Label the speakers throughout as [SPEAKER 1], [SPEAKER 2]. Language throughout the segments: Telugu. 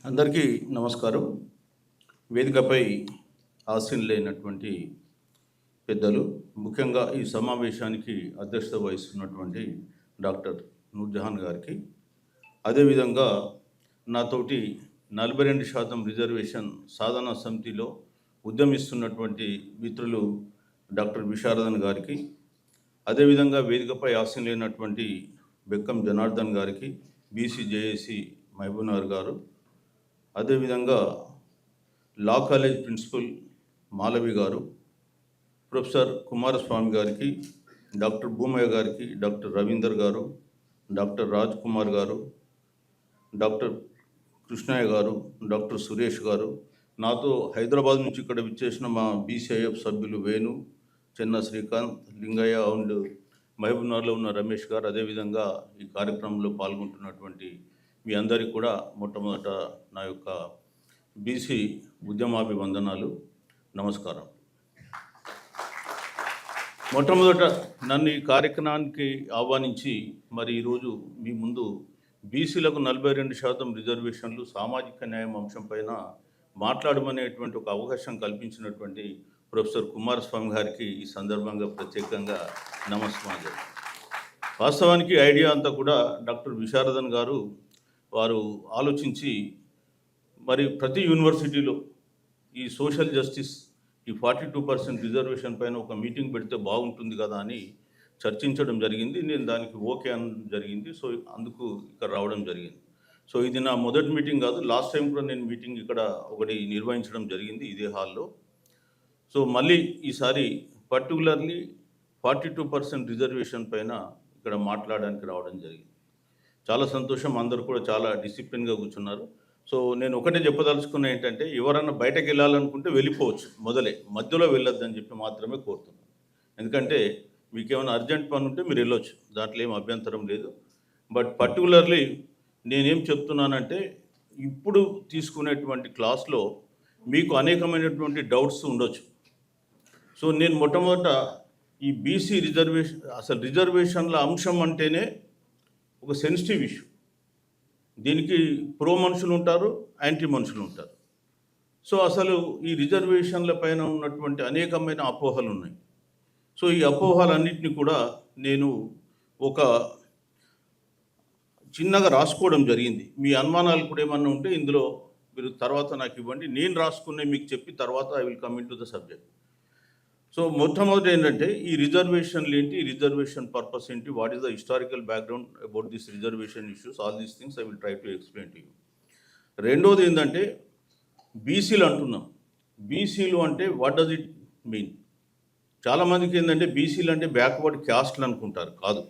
[SPEAKER 1] అందరికీ నమస్కారం. వేదికపై ఆసీనులైనటువంటి పెద్దలు, ముఖ్యంగా ఈ సమావేశానికి అధ్యక్షత వహిస్తున్నటువంటి డాక్టర్ నూర్జహాన్ గారికి, అదేవిధంగా నాతోటి 42% రిజర్వేషన్ సాధనా సమితిలో ఉద్యమిస్తున్నటువంటి మిత్రులు డాక్టర్ విశారదన్ గారికి, అదేవిధంగా వేదికపై ఆసీనులైనటువంటి బెక్కం జనార్దన్ గారికి, బీసీ జేఏసీ మహబూబ్నగర్ గారు, అదేవిధంగా లా కాలేజ్ ప్రిన్సిపల్ మాలవి గారు, ప్రొఫెసర్ కుమారస్వామి గారికి, డాక్టర్ భూమయ్య గారికి, డాక్టర్ రవీందర్ గారు, డాక్టర్ రాజ్ కుమార్ గారు, డాక్టర్ కృష్ణయ్య గారు, డాక్టర్ సురేష్ గారు, నాతో హైదరాబాద్ నుంచి ఇక్కడ విచ్చేసిన మా బీసీఐఎఫ్ సభ్యులు వేణు, చెన్న శ్రీకాంత్, లింగయ్య అండ్ మహబూబ్నగర్లో ఉన్న రమేష్ గారు, అదేవిధంగా ఈ కార్యక్రమంలో పాల్గొంటున్నటువంటి మీ అందరికీ కూడా మొట్టమొదట నా యొక్క బీసీ ఉద్యమాభివందనాలు, నమస్కారం. మొట్టమొదట నన్ను ఈ కార్యక్రమానికి ఆహ్వానించి మరి ఈరోజు మీ ముందు బీసీలకు 42% రిజర్వేషన్లు సామాజిక న్యాయం అంశం పైన మాట్లాడమనేటువంటి ఒక అవకాశం కల్పించినటువంటి ప్రొఫెసర్ కుమారస్వామి గారికి ఈ సందర్భంగా ప్రత్యేకంగా నమస్కారం. వాస్తవానికి ఐడియా అంతా కూడా డాక్టర్ విశారదన్ గారు వారు ఆలోచించి మరి ప్రతి యూనివర్సిటీలో ఈ సోషల్ జస్టిస్, ఈ 42% రిజర్వేషన్ పైన ఒక మీటింగ్ పెడితే బాగుంటుంది కదా అని చర్చించడం జరిగింది. నేను దానికి ఓకే అనడం జరిగింది. సో అందుకు ఇక్కడ రావడం జరిగింది. సో ఇది నా మొదటి మీటింగ్ కాదు, లాస్ట్ టైం కూడా నేను మీటింగ్ ఇక్కడ ఒకటి నిర్వహించడం జరిగింది ఇదే హాల్లో. సో మళ్ళీ ఈసారి పర్టికులర్లీ 42% రిజర్వేషన్ పైన ఇక్కడ మాట్లాడడానికి రావడం జరిగింది. చాలా సంతోషం, అందరూ కూడా చాలా డిసిప్లిన్గా కూర్చున్నారు. సో నేను ఒకటే చెప్పదలుచుకున్న ఏంటంటే, ఎవరన్నా బయటకు వెళ్ళాలనుకుంటే వెళ్ళిపోవచ్చు, మధ్యలో వెళ్ళొద్దని చెప్పి మాత్రమే కోరుతున్నాను. ఎందుకంటే మీకు ఏమైనా అర్జెంట్ పని ఉంటే మీరు వెళ్ళొచ్చు, దాంట్లో ఏం అభ్యంతరం లేదు. బట్ పర్టికులర్లీ నేనేం చెప్తున్నానంటే, ఇప్పుడు తీసుకునేటువంటి క్లాస్లో మీకు అనేకమైనటువంటి డౌట్స్ ఉండొచ్చు. సో నేను మొట్టమొదట ఈ బీసీ రిజర్వేషన్, అసలు రిజర్వేషన్ల అంశం అంటేనే ఒక సెన్సిటివ్ ఇష్యూ. దీనికి ప్రో మనుషులు ఉంటారు, యాంటీ మనుషులు ఉంటారు. సో అసలు ఈ రిజర్వేషన్ల పైన ఉన్నటువంటి అనేకమైన అపోహలు ఉన్నాయి. సో ఈ అపోహలన్నింటినీ కూడా నేను ఒక చిన్నగా రాసుకోవడం జరిగింది. మీ అనుమానాలు కూడా ఏమన్నా ఉంటే ఇందులో మీరు తర్వాత నాకు ఇవ్వండి, నేను రాసుకునే మీకు చెప్పి తర్వాత I will come in to the subject. So మొట్టమొదటి ఏంటంటే, ఈ రిజర్వేషన్లు ఏంటి, రిజర్వేషన్ పర్పస్ ఏంటి, what is the historical background about this reservation issues, all these things I will try to explain to you. రెండోది ఏంటంటే, బీసీలు అంటున్నాం. బీసీలు అంటే వాట్ డస్ ఇట్ మీన్? చాలామందికి ఏంటంటే బీసీలు అంటే బ్యాక్వర్డ్ క్యాస్ట్లు అనుకుంటారు. కాదు,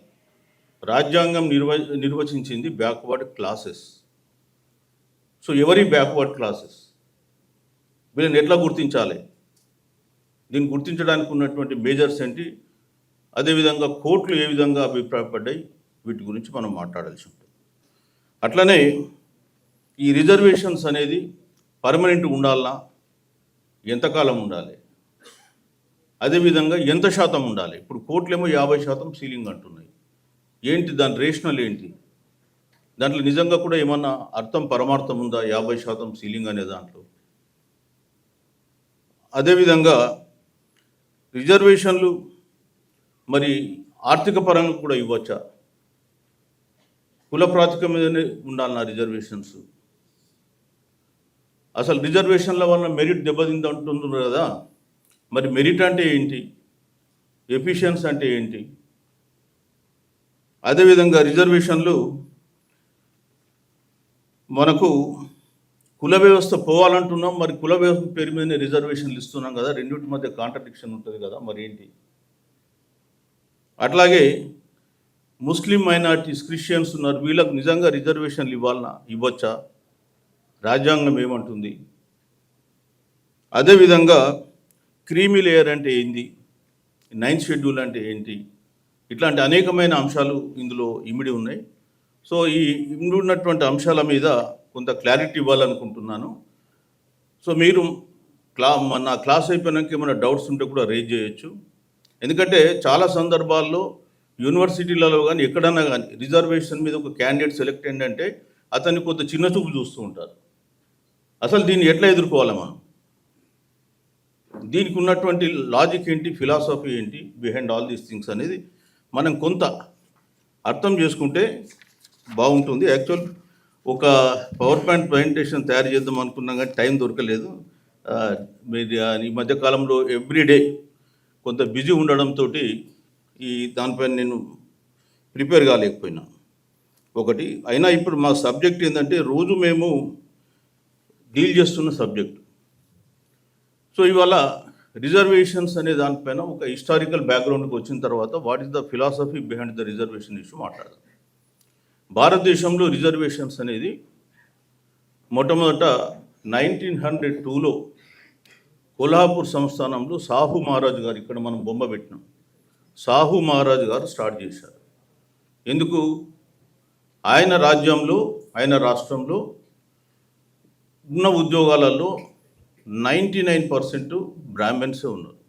[SPEAKER 1] రాజ్యాంగం నిర్వచించింది బ్యాక్వర్డ్ క్లాసెస్. సో ఎవరి బ్యాక్వర్డ్ క్లాసెస్, వీళ్ళని ఎట్లా గుర్తించాలి, దీన్ని గుర్తించడానికి ఉన్నటువంటి మేజర్స్ ఏంటి, అదేవిధంగా కోర్టులు ఏ విధంగా అభిప్రాయపడ్డాయి, వీటి గురించి మనం మాట్లాడాల్సి ఉంటుంది. అట్లనే ఈ రిజర్వేషన్స్ అనేది పర్మనెంట్ ఉండాలా, ఎంతకాలం ఉండాలి, అదేవిధంగా ఎంత శాతం ఉండాలి. ఇప్పుడు కోర్టులేమో 50% సీలింగ్ అంటున్నాయి. ఏంటి దాని రేషనల్ ఏంటి, దాంట్లో నిజంగా కూడా ఏమన్నా అర్థం పరమార్థం ఉందా 50% సీలింగ్ అనే దాంట్లో? అదేవిధంగా రిజర్వేషన్లు మరి ఆర్థిక పరంగా కూడా ఇవ్వచ్చా, కుల ప్రాతిపదిక మీదనే ఉండాలన్న రిజర్వేషన్స్? అసలు రిజర్వేషన్ల వల్ల మెరిట్ దెబ్బతింది అంటున్నారు కదా, మరి మెరిట్ అంటే ఏంటి, ఎఫిషియన్సీ అంటే ఏంటి? అదేవిధంగా రిజర్వేషన్లు మనకు కుల వ్యవస్థ పోవాలంటున్నాం, మరి కుల వ్యవస్థ పేరు మీదనే రిజర్వేషన్లు ఇస్తున్నాం కదా, రెండింటి మధ్య కాంట్రడిక్షన్ ఉంటుంది కదా, మరి ఏంటి? అట్లాగే ముస్లిం మైనారిటీస్, క్రిస్టియన్స్ ఉన్నారు, వీళ్ళకు నిజంగా రిజర్వేషన్లు ఇవ్వచ్చా, రాజ్యాంగం ఏమంటుంది? అదేవిధంగా క్రీమీ లేయర్ అంటే ఏంటి, 9th షెడ్యూల్ అంటే ఏంటి, ఇట్లాంటి అనేకమైన అంశాలు ఇందులో ఇమిడి ఉన్నాయి. సో ఈ ఇమిడి ఉన్నటువంటి అంశాల మీద కొంత క్లారిటీ ఇవ్వాలనుకుంటున్నాను. సో మీరు నా క్లాస్ అయిపోయినాక ఏమైనా డౌట్స్ ఉంటే కూడా రేజ్ చేయొచ్చు. ఎందుకంటే చాలా సందర్భాల్లో యూనివర్సిటీలలో కానీ ఎక్కడన్నా కానీ రిజర్వేషన్ మీద ఒక క్యాండిడేట్ సెలెక్ట్ ఏంటంటే అతన్ని కొంత చిన్న చూపు చూస్తూ ఉంటారు. అసలు దీన్ని ఎట్లా ఎదుర్కోవాలి మనం? దీనికి ఉన్నటువంటి లాజిక్ ఏంటి, ఫిలాసఫీ ఏంటి బిహైండ్ ఆల్ దీస్ థింగ్స్ అనేది మనం కొంత అర్థం చేసుకుంటే బాగుంటుంది. యాక్చువల్ ఒక పవర్ పాయింట్ ప్రజెంటేషన్ తయారు చేద్దాం అనుకున్నాం కానీ టైం దొరకలేదు. మీరు ఈ మధ్యకాలంలో ఎవ్రీడే కొంత బిజీ ఉండడంతో ఈ దానిపైన నేను ప్రిపేర్ కాలేకపోయినా ఒకటి. అయినా ఇప్పుడు మా సబ్జెక్ట్ ఏంటంటే రోజు మేము డీల్ చేస్తున్న సబ్జెక్ట్. సో ఇవాళ రిజర్వేషన్స్ అనే దానిపైన ఒక హిస్టారికల్ బ్యాక్గ్రౌండ్కి వచ్చిన తర్వాత what is the philosophy behind the reservation issue మాట్లాడదాం. భారతదేశంలో రిజర్వేషన్స్ అనేది మొట్టమొదట 1902లో కొల్హాపూర్ సంస్థానంలో సాహు మహారాజు గారు, ఇక్కడ మనం బొమ్మ పెట్టినాం, సాహు మహారాజు గారు స్టార్ట్ చేశారు. ఎందుకు? ఆయన రాజ్యంలో, ఆయన రాష్ట్రంలో ఉన్న ఉద్యోగాలలో 99% బ్రాహ్మణ్సే ఉన్నారు.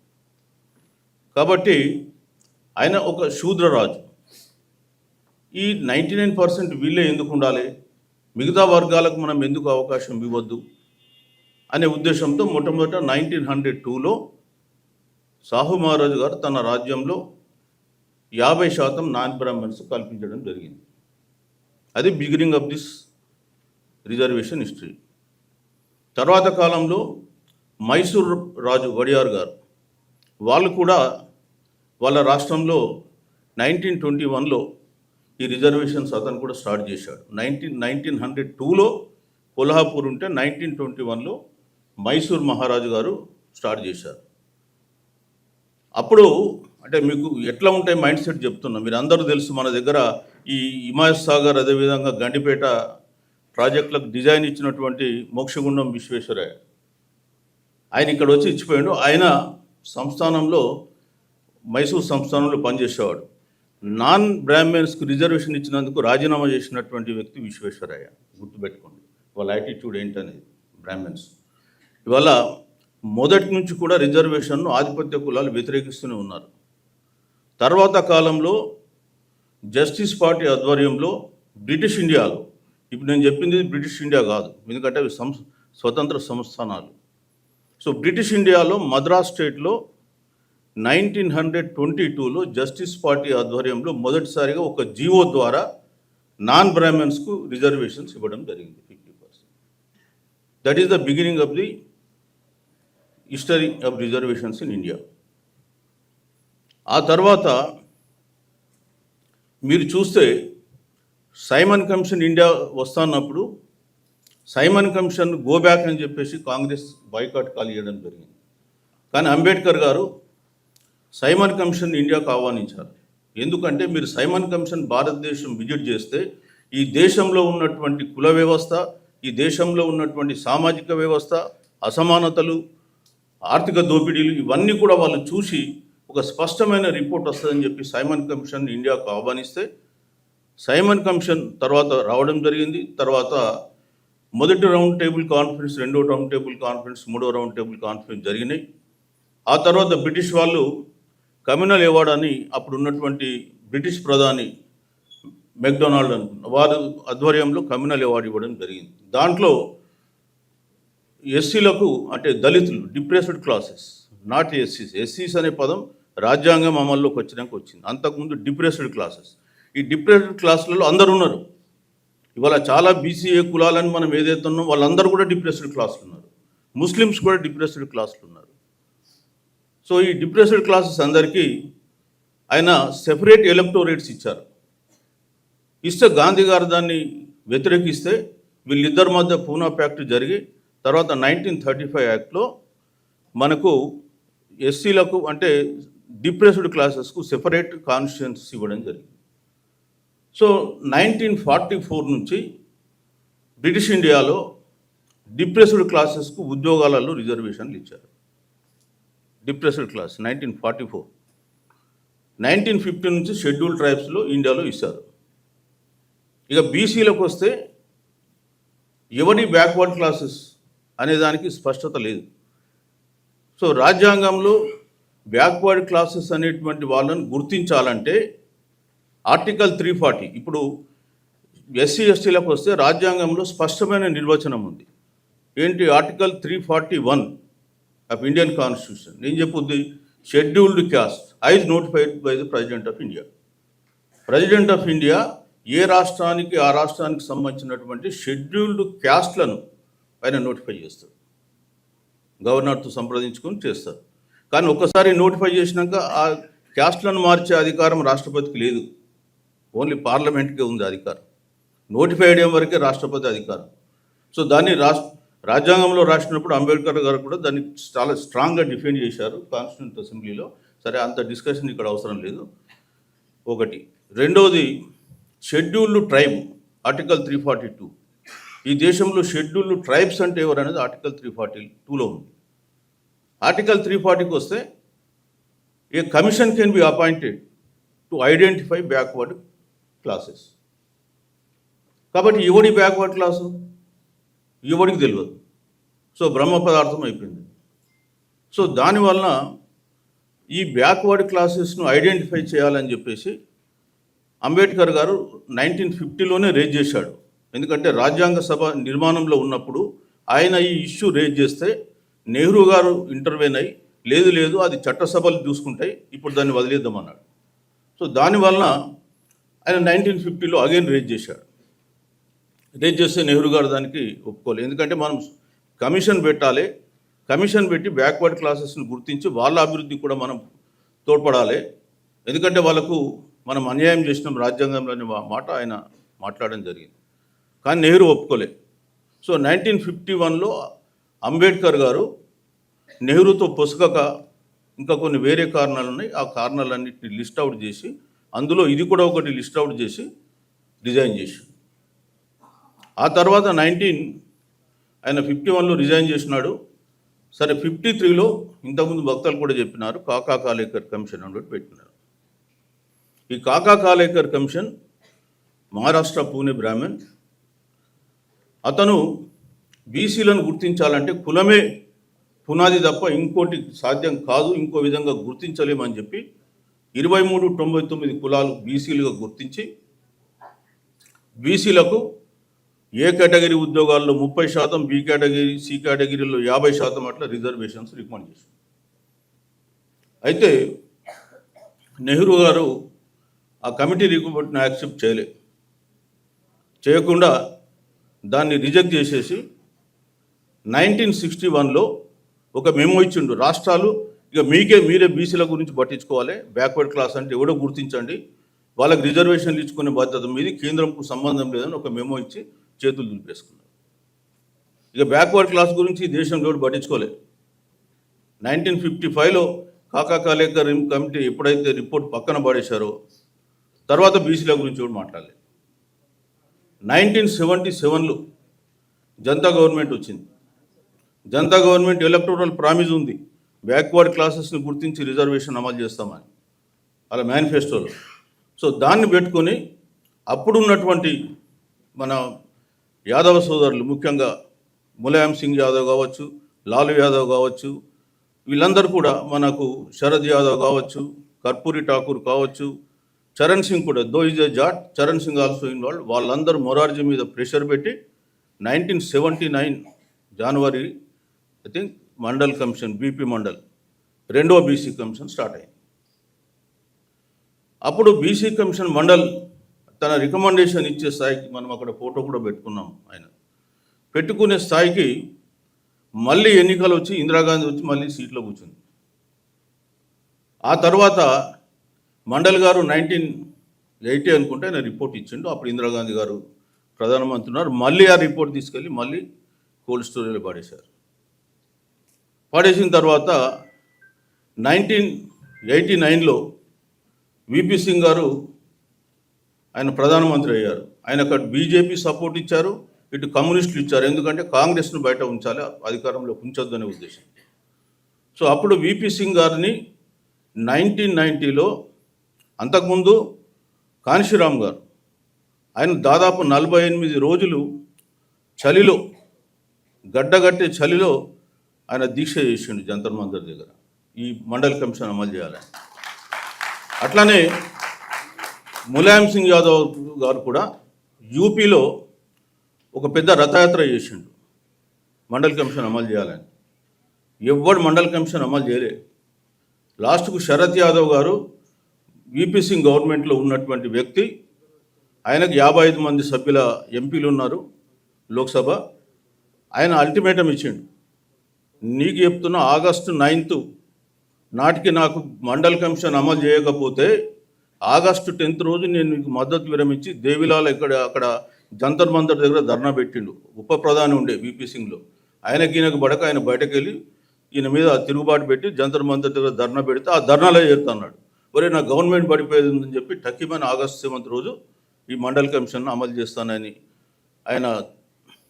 [SPEAKER 1] కాబట్టి ఆయన ఒక శూద్రరాజు. ఈ 99% వీళ్ళే ఎందుకు ఉండాలి, మిగతా వర్గాలకు మనం ఎందుకు అవకాశం ఇవ్వద్దు అనే ఉద్దేశంతో మొట్టమొదట 1902లో సాహు మహారాజు గారు తన రాజ్యంలో 50% నాన్ బ్రాహ్మణ్స్ కల్పించడం జరిగింది. అది beginning of this reservation history. తర్వాత కాలంలో మైసూర్ రాజు వడియార్ గారు వాళ్ళు కూడా వాళ్ళ రాష్ట్రంలో 1921లో ఈ రిజర్వేషన్స్ అతను కూడా స్టార్ట్ చేశాడు. 1902లో కొల్హాపూర్ ఉంటే 1921లో మైసూర్ మహారాజు గారు స్టార్ట్ చేశారు. అప్పుడు అంటే మీకు ఎట్లా ఉంటాయి మైండ్ సెట్ చెప్తున్నా. మీరు అందరూ తెలుసు, మన దగ్గర ఈ హిమాయత్ సాగర్ అదేవిధంగా గండిపేట ప్రాజెక్టులకు డిజైన్ ఇచ్చినటువంటి మోక్షగుండం విశ్వేశ్వరయ్య, ఆయన ఇక్కడ వచ్చి ఇచ్చిపోయాడు. ఆయన సంస్థానంలో, మైసూర్ సంస్థానంలో పనిచేసేవాడు. నాన్ బ్రాహ్మణ్స్కి రిజర్వేషన్ ఇచ్చినందుకు రాజీనామా చేసినటువంటి వ్యక్తి విశ్వేశ్వరయ్య. గుర్తుపెట్టుకోండి వాళ్ళ యాటిట్యూడ్ ఏంటనేది. బ్రాహ్మణ్స్ ఇవాళ మొదటి నుంచి కూడా రిజర్వేషన్ను ఆధిపత్య కులాలు వ్యతిరేకిస్తూనే ఉన్నారు. తర్వాత కాలంలో జస్టిస్ పార్టీ ఆధ్వర్యంలో బ్రిటిష్ ఇండియాలో, ఇప్పుడు నేను చెప్పింది బ్రిటిష్ ఇండియా కాదు, ఎందుకంటే అవి స్వతంత్ర సంస్థానాలు. సో బ్రిటిష్ ఇండియాలో మద్రాస్ స్టేట్లో 1922లో జస్టిస్ పార్టీ ఆధ్వర్యంలో మొదటిసారిగా ఒక జీవో ద్వారా నాన్ బ్రాహ్మణ్స్కు రిజర్వేషన్స్ ఇవ్వడం జరిగింది 50%. That is the beginning of the history of reservations in India. ఆ తర్వాత మీరు చూస్తే సైమన్ కమిషన్ ఇండియా వస్తున్నప్పుడు సైమన్ కమిషన్ గో బ్యాక్ అని చెప్పేసి కాంగ్రెస్ బాయ్కాట్ కాల్ చేయడం జరిగింది. కానీ అంబేద్కర్ గారు సైమన్ కమిషన్ ఇండియాకు ఆహ్వానించారు. ఎందుకంటే మీరు సైమన్ కమిషన్ భారతదేశం విజిట్ చేస్తే ఈ దేశంలో ఉన్నటువంటి కుల వ్యవస్థ, ఈ దేశంలో ఉన్నటువంటి సామాజిక వ్యవస్థ, అసమానతలు, ఆర్థిక దోపిడీలు, ఇవన్నీ కూడా వాళ్ళు చూసి ఒక స్పష్టమైన రిపోర్ట్ వస్తుందని చెప్పి సైమన్ కమిషన్ ఇండియాకు ఆహ్వానిస్తే సైమన్ కమిషన్ తర్వాత రావడం జరిగింది. తర్వాత మొదటి రౌండ్ టేబుల్ కాన్ఫరెన్స్, రెండో రౌండ్ టేబుల్ కాన్ఫరెన్స్, మూడో రౌండ్ టేబుల్ కాన్ఫరెన్స్ జరిగినాయి. ఆ తర్వాత బ్రిటిష్ వాళ్ళు కమ్యూనల్ అవార్డ్ అని అప్పుడు ఉన్నటువంటి బ్రిటిష్ ప్రధాని మెక్డొనాల్డ్ వారి ఆధ్వర్యంలో కమ్యూనల్ అవార్డు ఇవ్వడం జరిగింది. దాంట్లో ఎస్సీలకు, అంటే దళితులు, డిప్రెస్డ్ క్లాసెస్, నాట్ ఎస్సీస్, ఎస్సీస్ అనే పదం రాజ్యాంగం అమల్లోకి వచ్చింది. అంతకుముందు డిప్రెస్డ్ క్లాసెస్, ఈ డిప్రెస్డ్ క్లాసులలో అందరు ఉన్నారు. ఇవాళ చాలా బీసీఏ కులాలని మనం ఏదైతే ఉన్నాం వాళ్ళందరూ కూడా డిప్రెస్డ్ క్లాసులు ఉన్నారు. ముస్లిమ్స్ కూడా డిప్రెస్డ్ క్లాసులు ఉన్నారు. సో ఈ డిప్రెస్డ్ క్లాసెస్ అందరికీ ఆయన సెపరేట్ ఎలక్టోరేట్స్ ఇచ్చారు. ఇస్తే గాంధీ గారు దాన్ని వ్యతిరేకిస్తే వీళ్ళిద్దరి మధ్య పూనా ప్యాక్ట్ జరిగి తర్వాత 1935 యాక్ట్లో మనకు ఎస్సీలకు, అంటే డిప్రెస్డ్ క్లాసెస్కు సెపరేట్ కాన్స్టిట్యుయెన్సీస్ ఇవ్వడం జరిగింది. సో 1944 నుంచి బ్రిటిష్ ఇండియాలో డిప్రెస్డ్ క్లాసెస్కు ఉద్యోగాలలో రిజర్వేషన్లు ఇచ్చారు. Depressed class 1944. 1950 నుంచి షెడ్యూల్ ట్రైబ్స్లో ఇండియాలో ఇచ్చారు. ఇక బీసీలకు వస్తే ఎవరి బ్యాక్వర్డ్ క్లాసెస్ అనే దానికి స్పష్టత లేదు. సో రాజ్యాంగంలో బ్యాక్వర్డ్ క్లాసెస్ అనేటువంటి వాళ్ళని గుర్తించాలంటే ఆర్టికల్ 340, ఇప్పుడు ఎస్సీ ఎస్టీలకు వస్తే రాజ్యాంగంలో స్పష్టమైన నిర్వచనం ఉంది. ఏంటి ఆర్టికల్ 341 ఆఫ్ ఇండియన్ కాన్స్టిట్యూషన్ ఏం చెప్పుద్ది? Scheduled caste is notified by the president of India. President of India ఏ రాష్ట్రానికి ఆ రాష్ట్రానికి సంబంధించినటువంటి షెడ్యూల్డ్ క్యాస్ట్లను ఆయన నోటిఫై చేస్తారు, గవర్నర్తో సంప్రదించుకొని చేస్తారు. కానీ ఒక్కసారి నోటిఫై చేసినాక ఆ క్యాస్ట్లను మార్చే అధికారం రాష్ట్రపతికి లేదు, ఓన్లీ పార్లమెంట్కే ఉంది అధికారం. నోటిఫై అయ్యే వరకే రాష్ట్రపతి అధికారం. సో దాన్ని రాజ్యాంగంలో రాసినప్పుడు అంబేద్కర్ గారు కూడా దాన్ని చాలా స్ట్రాంగ్గా డిఫెండ్ చేశారు కాన్స్టిట్యూంట్ అసెంబ్లీలో. సరే, అంత డిస్కషన్ ఇక్కడ అవసరం లేదు. ఒకటి. రెండవది, షెడ్యూల్డ్ ట్రైబ్ ఆర్టికల్ 342. ఈ దేశంలో షెడ్యూల్డ్ ట్రైబ్స్ అంటే ఎవరు అనేది ఆర్టికల్ 342లో ఉంది. ఆర్టికల్ 340కి వస్తే a commission can be appointed to identify backward classes. కాబట్టి ఎవడి బ్యాక్వర్డ్ క్లాసు ఎవడికి తెలియదు. సో బ్రహ్మ పదార్థం అయిపోయింది. సో దానివల్ల ఈ బ్యాక్వర్డ్ క్లాసెస్ను ఐడెంటిఫై చేయాలని చెప్పేసి అంబేద్కర్ గారు 1950లోనే రేజ్ చేశాడు. ఎందుకంటే రాజ్యాంగ సభ నిర్మాణంలో ఉన్నప్పుడు ఆయన ఈ ఇష్యూ రేజ్ చేస్తే నెహ్రూ గారు ఇంటర్వ్యూన్ అయ్యి లేదు అది చట్టసభలు చూసుకుంటాయి, ఇప్పుడు దాన్ని వదిలేద్దామన్నాడు. సో దానివల్ల ఆయన 1950లో అగైన్ రేజ్ చేశాడు. రేజ్ చేస్తే నెహ్రూ గారు దానికి ఒప్పుకోలేదు. ఎందుకంటే మనం కమిషన్ పెట్టాలి, కమిషన్ పెట్టి బ్యాక్వర్డ్ క్లాసెస్ని గుర్తించి వాళ్ళ అభివృద్ధికి కూడా మనం తోడ్పడాలి. ఎందుకంటే వాళ్ళకు మనం అన్యాయం చేసినాం రాజ్యాంగంలోని మాట ఆయన మాట్లాడడం జరిగింది. కానీ నెహ్రూ ఒప్పుకోలే. సో 1951లో అంబేద్కర్ గారు నెహ్రూతో పొసగక ఇంకా కొన్ని వేరే కారణాలు ఉన్నాయి, ఆ కారణాలన్నింటినీ లిస్ట్ అవుట్ చేసి అందులో ఇది కూడా ఒకటి లిస్ట్ అవుట్ చేసి రిజైన్ చేసి, ఆ తర్వాత ఆయన 51లో రిజైన్ చేసినాడు. సరే, 53లో ఇంతకుముందు భక్తులు కూడా చెప్పినారు, కాకా కాలేకర్ కమిషన్ అని పెట్టినారు. ఈ కాకా కాలేకర్ కమిషన్ మహారాష్ట్ర పూణే బ్రాహ్మణ్. అతను బీసీలను గుర్తించాలంటే కులమే పునాది తప్ప ఇంకోటి సాధ్యం కాదు, ఇంకో విధంగా గుర్తించలేమని చెప్పి 2399 కులాలు బీసీలుగా గుర్తించి బీసీలకు ఏ కేటగిరీ ఉద్యోగాల్లో 30%, బి కేటగిరీ, సి కేటగిరీలో 50% అట్లా రిజర్వేషన్స్ రికమెండ్ చేశారు. అయితే నెహ్రూ గారు ఆ కమిటీ రిపోర్ట్ని యాక్సెప్ట్ చేయకుండా దాన్ని రిజెక్ట్ చేసేసి 1961లో ఒక మెమో ఇచ్చిండు. రాష్ట్రాలు ఇక మీరే బీసీల గురించి పట్టించుకోవాలి, బ్యాక్వర్డ్ క్లాస్ అంటే ఎవడో గుర్తించండి, వాళ్ళకి రిజర్వేషన్లు ఇచ్చుకునే బాధ్యత మీది, కేంద్రంకు సంబంధం లేదని ఒక మెమో ఇచ్చి చేతులు దులిపేసుకున్నారు. ఇక బ్యాక్వర్డ్ క్లాస్ గురించి ఈ దేశంలో ఎవడు పట్టించుకోలేదు. 1955లో కాకా కాలేకర్ కమిటీ ఎప్పుడైతే రిపోర్ట్ పక్కన పడేశారో తర్వాత బీసీల గురించి కూడా మాట్లాడలేదు. 1977లో జనతా గవర్నమెంట్ వచ్చింది. జనతా గవర్నమెంట్ ఎలక్టోరల్ ప్రామిస్ ఉంది, బ్యాక్వర్డ్ క్లాసెస్ని గుర్తించి రిజర్వేషన్ అమలు చేస్తామని అలా మేనిఫెస్టోలో. సో దాన్ని పెట్టుకొని అప్పుడున్నటువంటి మన యాదవ సోదరులు, ముఖ్యంగా ములాయం సింగ్ యాదవ్ కావచ్చు, లాలు యాదవ్ కావచ్చు, వీళ్ళందరూ కూడా, మనకు శరద్ యాదవ్ కావచ్చు, కర్పూరి ఠాకూర్ కావచ్చు, చరణ్ సింగ్ కూడా, though is a Jat, Charan Singh also involve, వాళ్ళందరూ మొరార్జీ మీద ప్రెషర్ పెట్టి 1979 January I think Mandal commission, B P Mandal, రెండవ బీసీ కమిషన్ స్టార్ట్ అయింది. అప్పుడు బీసీ కమిషన్ మండల్ తన రికమెండేషన్ ఇచ్చే స్థాయికి, మనం అక్కడ ఫోటో కూడా పెట్టుకున్నాం, ఆయన పెట్టుకునే స్థాయికి మళ్ళీ ఎన్నికలు వచ్చి ఇందిరాగాంధీ వచ్చి మళ్ళీ సీట్లో కూర్చుంది. ఆ తర్వాత మండల్ గారు 1980 అనుకుంటే ఆయన రిపోర్ట్ ఇచ్చిండు. అప్పుడు ఇందిరాగాంధీ గారు ప్రధానమంత్రి ఉన్నారు. మళ్ళీ ఆ రిపోర్ట్ తీసుకెళ్ళి మళ్ళీ కోల్డ్ స్టోరేజ్లో పడేశారు. పడేసిన తర్వాత 1989లో విపి సింగ్ గారు ఆయన ప్రధానమంత్రి అయ్యారు. ఆయన అక్కడ బీజేపీ సపోర్ట్ ఇచ్చారు, ఇటు కమ్యూనిస్టులు ఇచ్చారు. ఎందుకంటే కాంగ్రెస్ను బయట ఉంచాలి, అధికారంలో ఉంచొద్దు అనే ఉద్దేశం. సో అప్పుడు విపి సింగ్ గారిని 1990లో, అంతకుముందు కాన్షీరామ్ గారు, ఆయన దాదాపు 48 రోజులు చలిలో, గడ్డగట్టే చలిలో ఆయన దీక్ష చేసిండు జంతర్ మంతర్ దగ్గర, ఈ మండల్ కమిషన్ అమలు చేయాలని. అట్లానే ములాయం సింగ్ యాదవ్ గారు కూడా యూపీలో ఒక పెద్ద రథయాత్ర చేసిండు. మండల్ కమిషన్ అమలు చేయాలని. ఎవ్వడు మండల్ కమిషన్ అమలు చేయలే. లాస్ట్కు శరత్ యాదవ్ గారు వీపీ సింగ్ గవర్నమెంట్లో ఉన్నటువంటి వ్యక్తి, ఆయనకు 55 మంది సభ్యుల ఎంపీలు ఉన్నారు లోక్సభ. ఆయన అల్టిమేటం ఇచ్చిండు, నీకు చెప్తున్నా ఆగస్టు 9th నాటికి నాకు మండల్ కమిషన్ అమలు చేయకపోతే ఆగస్టు 10th రోజు నేను మీకు మద్దతు విరమించి దేవిలాల్ అక్కడ జంతర్ మంతర్ దగ్గర ధర్నా పెట్టిండు. ఉప ప్రధాని ఉండే వీపీ సింగ్లో, ఆయనకి ఈయనకు బడక ఆయన బయటకు వెళ్ళి ఈయన మీద తిరుగుబాటు పెట్టి జంతర్ మంతర్ దగ్గర ధర్నా పెడితే ఆ ధర్నాలో చేరుతున్నాడు. ఒరే నా గవర్నమెంట్ పడిపోయేది ఉందని చెప్పి టక్కిమని ఆగస్టు 7th రోజు ఈ మండల్ కమిషన్ అమలు చేస్తానని ఆయన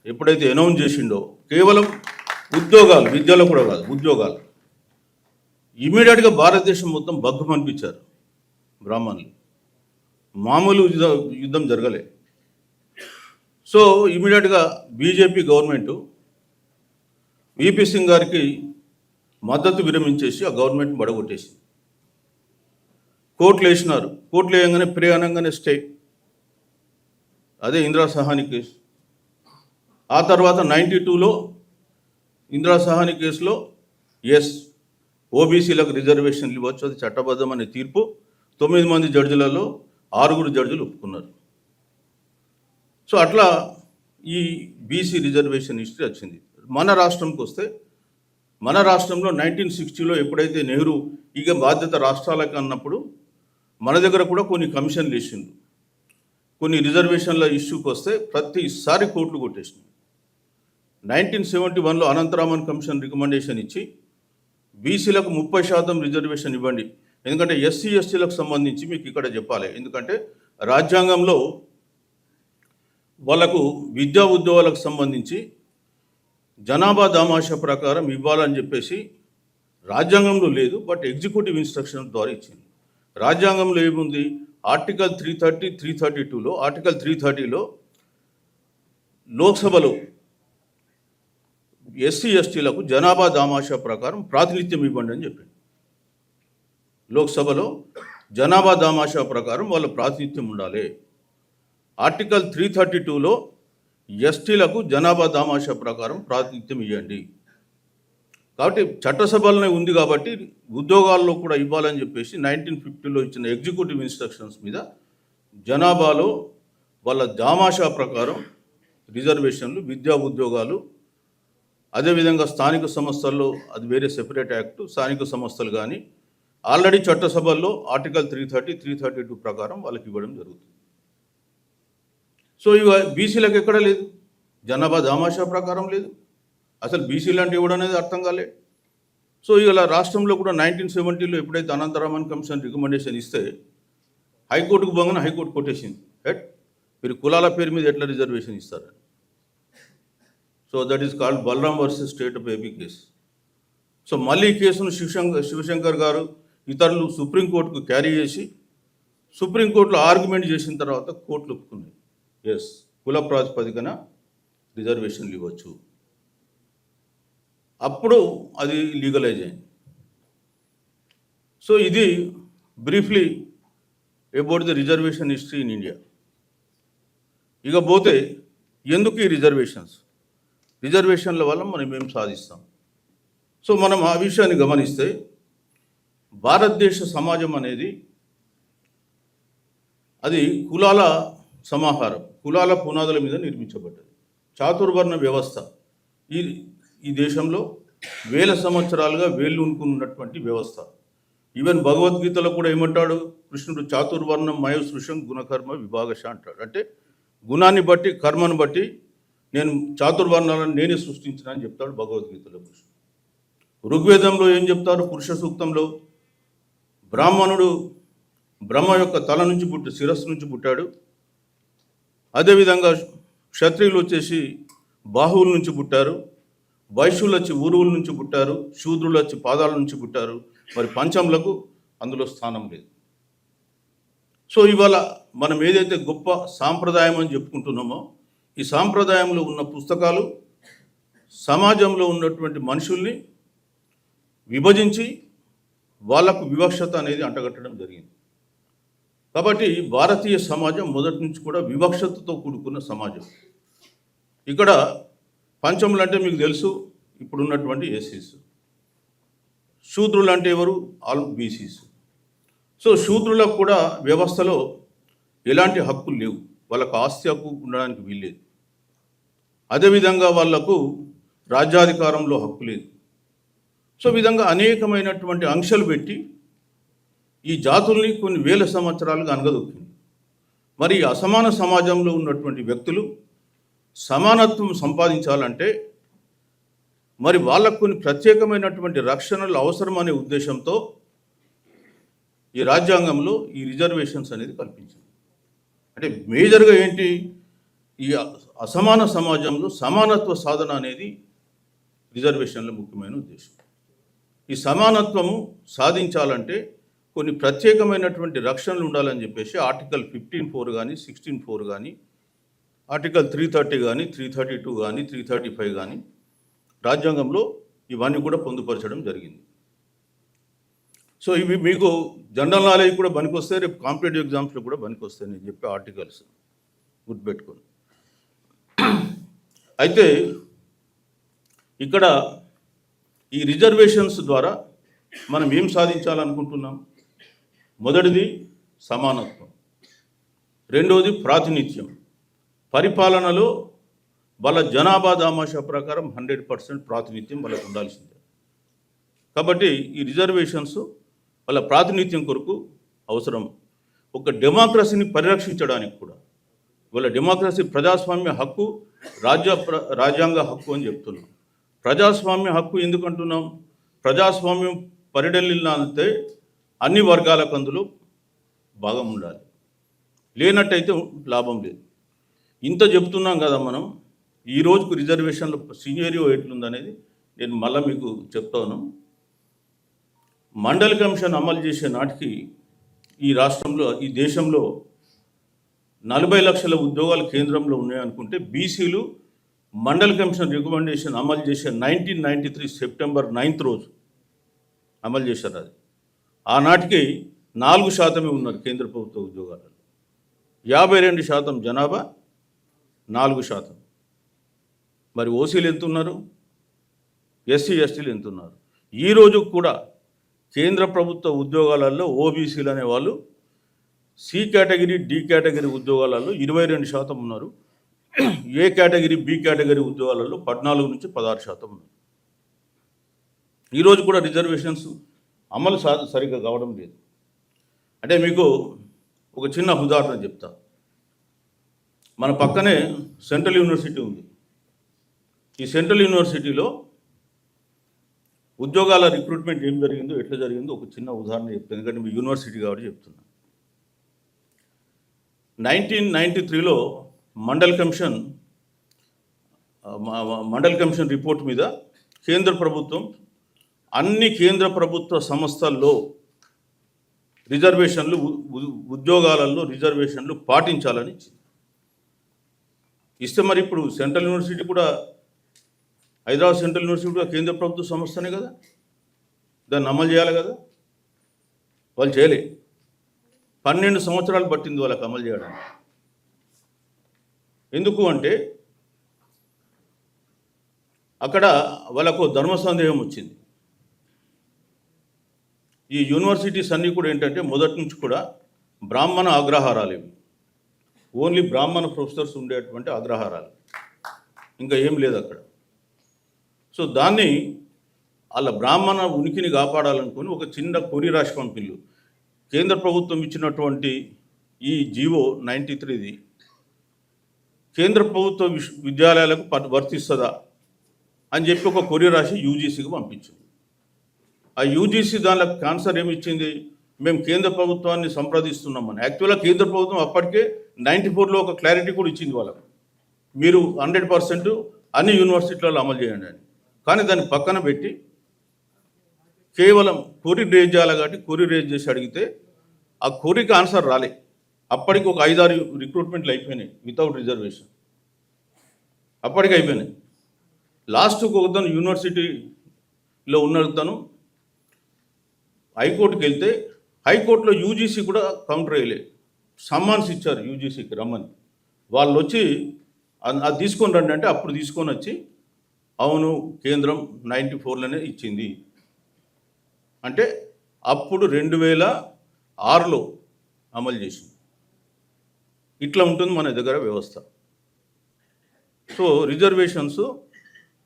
[SPEAKER 1] ఎప్పుడైతే అనౌన్స్ చేసిండో, కేవలం ఉద్యోగాలు, విద్యలో కూడా కాదు, ఉద్యోగాలు ఇమీడియట్గా భారతదేశం మొత్తం బగ్గుమనిపించారు బ్రాహ్మణులు. మామూలు యుద్ధం జరగలే. సో ఇమీడియట్గా బీజేపీ గవర్నమెంటు వీపీ సింగ్ గారికి మద్దతు విరమించేసి ఆ గవర్నమెంట్ బడగొట్టేసి కోర్టులు వేసినారు. కోర్టులు వేయగానే ప్రయాణంగానే స్టే, అదే ఇందిరా సహాని కేసు. ఆ తర్వాత 92లో ఇందిరా సహాని కేసులో ఓబీసీలకు రిజర్వేషన్లు ఇవ్వచ్చు, అది చట్టబద్ధమనే తీర్పు 9 మంది జడ్జిలలో 6 జడ్జిలు ఒప్పుకున్నారు. సో అట్లా ఈ బీసీ రిజర్వేషన్ హిస్టరీ వచ్చింది. మన రాష్ట్రంకి వస్తే, మన రాష్ట్రంలో 1960లో ఎప్పుడైతే నెహ్రూ ఇక బాధ్యత రాష్ట్రాలకు అన్నప్పుడు మన దగ్గర కూడా కొన్ని కమిషన్లు వేసిండు. కొన్ని రిజర్వేషన్ల ఇష్యూకి వస్తే ప్రతిసారి కోర్టులు కొట్టేసినాయి. 1971లో అనంతరామన్ కమిషన్ రికమెండేషన్ ఇచ్చి బీసీలకు 30% రిజర్వేషన్ ఇవ్వండి. ఎందుకంటే ఎస్సీ ఎస్టీలకు సంబంధించి మీకు ఇక్కడ చెప్పాలి, ఎందుకంటే రాజ్యాంగంలో వాళ్ళకు విద్యా ఉద్యోగాలకు సంబంధించి జనాభా దామాషా ప్రకారం ఇవ్వాలని చెప్పేసి రాజ్యాంగంలో లేదు, బట్ ఎగ్జిక్యూటివ్ ఇన్స్ట్రక్షన్ ద్వారా ఇచ్చింది. రాజ్యాంగంలో ఏముంది, ఆర్టికల్ 330, 332లో, ఆర్టికల్ 330లో లోక్సభలో ఎస్సీ ఎస్టీలకు జనాభా దామాషా ప్రకారం ప్రాతినిధ్యం ఇవ్వండి అని చెప్పింది. లోక్సభలో జనాభా దామాషా ప్రకారం వాళ్ళ ప్రాతినిధ్యం ఉండాలి. ఆర్టికల్ 332లో ఎస్టీలకు జనాభా దామాషా ప్రకారం ప్రాతినిధ్యం ఇవ్వండి. కాబట్టి చట్టసభలనే ఉంది కాబట్టి ఉద్యోగాల్లో కూడా ఇవ్వాలని చెప్పేసి 1950లో ఇచ్చిన ఎగ్జిక్యూటివ్ ఇన్స్ట్రక్షన్స్ మీద జనాభాలో వాళ్ళ దామాషా ప్రకారం రిజర్వేషన్లు, విద్యా ఉద్యోగాలు, అదేవిధంగా స్థానిక సంస్థల్లో, అది వేరే సెపరేట్ యాక్టు, స్థానిక సంస్థలు కానీ ఆల్రెడీ చట్టసభల్లో ఆర్టికల్ 330, 332 ప్రకారం వాళ్ళకి ఇవ్వడం జరుగుతుంది. సో ఇక బీసీలకు ఎక్కడ లేదు, జనాభా దామాషా ప్రకారం లేదు, అసలు బీసీలు అంటే ఇవ్వడం అనేది అర్థం కాలే. సో ఇలా రాష్ట్రంలో కూడా 1970లో ఎప్పుడైతే అనంతరామన్ కమిషన్ రికమెండేషన్ ఇస్తే హైకోర్టుకు పోగానే హైకోర్టు కొట్టేసింది, మీరు కులాల పేరు మీద ఎట్లా రిజర్వేషన్ ఇస్తారని. So that is called Balram versus state of AP case. సో మళ్ళీ ఈ కేసును శివశంకర్ గారు ఇతరులు సుప్రీంకోర్టుకు క్యారీ చేసి సుప్రీంకోర్టులో ఆర్గ్యుమెంట్ చేసిన తర్వాత కోర్టులు ఒప్పుకున్నాయి, కుల ప్రాతిపదికన రిజర్వేషన్లు ఇవ్వచ్చు. అప్పుడు అది లీగలైజ్ అయింది. సో ఇది briefly about the reservation history in India. ఇక పోతే ఎందుకు ఈ రిజర్వేషన్ల వల్ల మనం ఏం సాధిస్తాం. సో మనం ఆ విషయాన్ని గమనిస్తే భారతదేశ సమాజం అనేది అది కులాల సమాహారం, కులాల పునాదుల మీద నిర్మించబడ్డది. చాతుర్వర్ణ వ్యవస్థ ఈ దేశంలో వేల సంవత్సరాలుగా వేళ్ళూనుకున్నటువంటి వ్యవస్థ. ఈవెన్ భగవద్గీతలో కూడా ఏమంటాడు కృష్ణుడు, చాతుర్వర్ణం మయోసృశం గుణకర్మ విభాగశ అంటాడు. అంటే గుణాన్ని బట్టి, కర్మను బట్టి నేను చాతుర్వర్ణాలను నేనే సృష్టించిన అని చెప్తాడు భగవద్గీతలో కృష్ణుడు. ఋగ్వేదంలో ఏం చెప్తారు, పురుష సూక్తంలో బ్రాహ్మణుడు బ్రహ్మ యొక్క తల నుంచి శిరస్సు నుంచి పుట్టాడు. అదేవిధంగా క్షత్రియులు వచ్చేసి బాహువుల నుంచి పుట్టారు, వైశ్యులు వచ్చి ఊరువుల నుంచి పుట్టారు, శూద్రులు వచ్చి పాదాల నుంచి పుట్టారు. మరి పంచములకు అందులో స్థానం లేదు. సో ఇవాళ మనం ఏదైతే గొప్ప సాంప్రదాయం అని చెప్పుకుంటున్నామో, ఈ సాంప్రదాయంలో ఉన్న పుస్తకాలు సమాజంలో ఉన్నటువంటి మనుషుల్ని విభజించి వాళ్లకు వివక్షత అనేది అంటగట్టడం జరిగింది. కాబట్టి భారతీయ సమాజం మొదటి నుంచి కూడా వివక్షతతో కూడుకున్న సమాజం. ఇక్కడ పంచములు అంటే మీకు తెలుసు, ఇప్పుడున్నటువంటి ఎస్సీస్. శూద్రులు అంటే ఎవరు? All BCs. సో శూద్రులకు కూడా వ్యవస్థలో ఎలాంటి హక్కులు లేవు, వాళ్ళకు ఆస్తి హక్కు ఉండడానికి వీల్లేదు. అదేవిధంగా వాళ్లకు రాజ్యాధికారంలో హక్కు లేదు. సో విధంగా అనేకమైనటువంటి ఆంక్షలు పెట్టి ఈ జాతుల్ని కొన్ని వేల సంవత్సరాలుగా అనగదొక్కింది. మరి అసమాన సమాజంలో ఉన్నటువంటి వ్యక్తులు సమానత్వం సంపాదించాలంటే మరి వాళ్ళకు కొన్ని ప్రత్యేకమైనటువంటి రక్షణలు అవసరమనే ఉద్దేశంతో ఈ రాజ్యాంగంలో ఈ రిజర్వేషన్స్ అనేది కల్పించింది. అంటే మేజర్గా ఏంటి, ఈ అసమాన సమాజంలో సమానత్వ సాధన అనేది రిజర్వేషన్ల ముఖ్యమైన ఉద్దేశం. ఈ సమానత్వము సాధించాలంటే కొన్ని ప్రత్యేకమైనటువంటి రక్షణలు ఉండాలని చెప్పేసి ఆర్టికల్ 15(4) కానీ 16(4) కానీ ఆర్టికల్ 330 కానీ 332 కానీ 335 కానీ రాజ్యాంగంలో ఇవన్నీ కూడా పొందుపరచడం జరిగింది. సో ఇవి మీకు జనరల్ నాలెడ్జ్ కూడా పనికొస్తాయి, రేపు కాంపిటేటివ్ ఎగ్జామ్స్లో కూడా పనికొస్తాయి నేను చెప్పే ఆర్టికల్స్ గుర్తుపెట్టుకోండి. అయితే ఇక్కడ ఈ రిజర్వేషన్స్ ద్వారా మనం ఏం సాధించాలనుకుంటున్నాం? మొదటిది సమానత్వం, రెండవది ప్రాతినిధ్యం. పరిపాలనలో వాళ్ళ జనాభా దామాషా ప్రకారం 100% ప్రాతినిధ్యం వాళ్ళకు ఉండాల్సిందే. కాబట్టి ఈ రిజర్వేషన్స్ వాళ్ళ ప్రాతినిధ్యం కొరకు అవసరం. ఒక డెమోక్రసీని పరిరక్షించడానికి కూడా, వాళ్ళ డెమోక్రసీ ప్రజాస్వామ్య హక్కు రాజ్యాంగ హక్కు అని చెప్తున్నాం. ప్రజాస్వామ్య హక్కు ఎందుకంటున్నాం? ప్రజాస్వామ్యం పరిడలిల్లాలంటే అన్ని వర్గాలకు అందులో భాగం ఉండాలి, లేనట్టయితే లాభం లేదు. ఇంత చెప్తున్నాం కదా మనం. ఈ రోజుకు రిజర్వేషన్లో సీనియరియో ఎట్లుందనేది నేను మళ్ళీ మీకు చెప్తాను. మండల్ కమిషన్ అమలు చేసే నాటికి ఈ రాష్ట్రంలో, ఈ దేశంలో 40 లక్షల ఉద్యోగాలు కేంద్రంలో ఉన్నాయనుకుంటే బీసీలు మండల్ కమిషన్ రికమెండేషన్ అమలు చేసే 1993 సెప్టెంబర్ 9th రోజు అమలు చేశారు. అది ఆనాటికి 4% ఉన్నారు కేంద్ర ప్రభుత్వ ఉద్యోగాలలో. 52% జనాభా, 4%. మరి ఓసీలు ఎంత ఉన్నారు? ఎస్సీ ఎస్టీలు ఎంత ఉన్నారు? ఈరోజు కూడా కేంద్ర ప్రభుత్వ ఉద్యోగాలలో ఓబీసీలు అనేవాళ్ళు సి కేటగిరీ, డి కేటగిరీ ఉద్యోగాలలో 22% ఉన్నారు. ఏ కేటగిరీ, బి కేటగిరీ ఉద్యోగాలలో 14 నుంచి 16% ఉన్నారు. ఈరోజు కూడా రిజర్వేషన్స్ అమలు సరిగ్గా కావడం లేదు. అంటే మీకు ఒక చిన్న ఉదాహరణ చెప్తా. మన పక్కనే సెంట్రల్ యూనివర్సిటీ ఉంది. ఈ సెంట్రల్ యూనివర్సిటీలో ఉద్యోగాల రిక్రూట్మెంట్ ఏం జరిగిందో, ఎట్లా జరిగిందో ఒక చిన్న ఉదాహరణ చెప్తాను, ఎందుకంటే మీ యూనివర్సిటీ కాబట్టి చెప్తున్నా. 1993లో మండల్ కమిషన్ రిపోర్ట్ మీద కేంద్ర ప్రభుత్వం అన్ని కేంద్ర ప్రభుత్వ సంస్థల్లో రిజర్వేషన్లు, ఉద్యోగాలలో రిజర్వేషన్లు పాటించాలని ఇస్తే మరి ఇప్పుడు సెంట్రల్ యూనివర్సిటీ కూడా, హైదరాబాద్ సెంట్రల్ యూనివర్సిటీ కూడా కేంద్ర ప్రభుత్వ సంస్థనే కదా, దాన్ని అమలు చేయాలి కదా. వాళ్ళు చేయలే. 12 సంవత్సరాలు పట్టింది వాళ్ళకి అమలు చేయడానికి. ఎందుకు అంటే అక్కడ వాళ్ళకు ధర్మ సందేహం వచ్చింది. ఈ యూనివర్సిటీస్ అన్నీ కూడా ఏంటంటే మొదటి నుంచి కూడా బ్రాహ్మణ అగ్రహారాలు, ఇవి ఓన్లీ బ్రాహ్మణ ప్రొఫెసర్స్ ఉండేటువంటి అగ్రహారాలు, ఇంకా ఏం లేదు అక్కడ. సో దాన్ని వాళ్ళ బ్రాహ్మణ ఉనికిని కాపాడాలనుకుని ఒక చిన్న కొరి రాసి పంపిల్లు. కేంద్ర ప్రభుత్వం ఇచ్చినటువంటి ఈ జీవో 93ది కేంద్ర ప్రభుత్వ విద్యాలయాలకు వర్తిస్తుందా అని చెప్పి ఒక కొరి రాసి యూజీసీకి పంపించింది. ఆ యూజీసీ దానిలో ఆన్సర్ ఏమి ఇచ్చింది? మేము కేంద్ర ప్రభుత్వాన్ని సంప్రదిస్తున్నామని. యాక్చువల్గా కేంద్ర ప్రభుత్వం అప్పటికే 94లో ఒక క్లారిటీ కూడా ఇచ్చింది వాళ్ళకు, మీరు 100% అన్ని యూనివర్సిటీలలో అమలు చేయండి అని. కానీ దాన్ని పక్కన పెట్టి కేవలం కొరి రేజ్ చేయాలి కాబట్టి కొరి రేజ్ చేసి అడిగితే ఆ కొరికి ఆన్సర్ రాలే. అప్పటికి ఒక 5-6 రిక్రూట్మెంట్లు అయిపోయినాయి వితౌట్ రిజర్వేషన్, అప్పటికి అయిపోయినాయి. లాస్ట్కి ఒకతను యూనివర్సిటీలో ఉన్నతను హైకోర్టుకి వెళ్తే హైకోర్టులో యూజీసీ కూడా కౌంటర్ అయ్యలే, సమ్మాన్స్ ఇచ్చారు యూజీసీకి రమ్మని. వాళ్ళు వచ్చి అది తీసుకొని రండి అంటే అప్పుడు తీసుకొని వచ్చి అవును, కేంద్రం 94లోనే ఇచ్చింది. అంటే అప్పుడు 2006లో అమలు చేసింది. ఇట్లా ఉంటుంది మన దగ్గర వ్యవస్థ. సో రిజర్వేషన్స్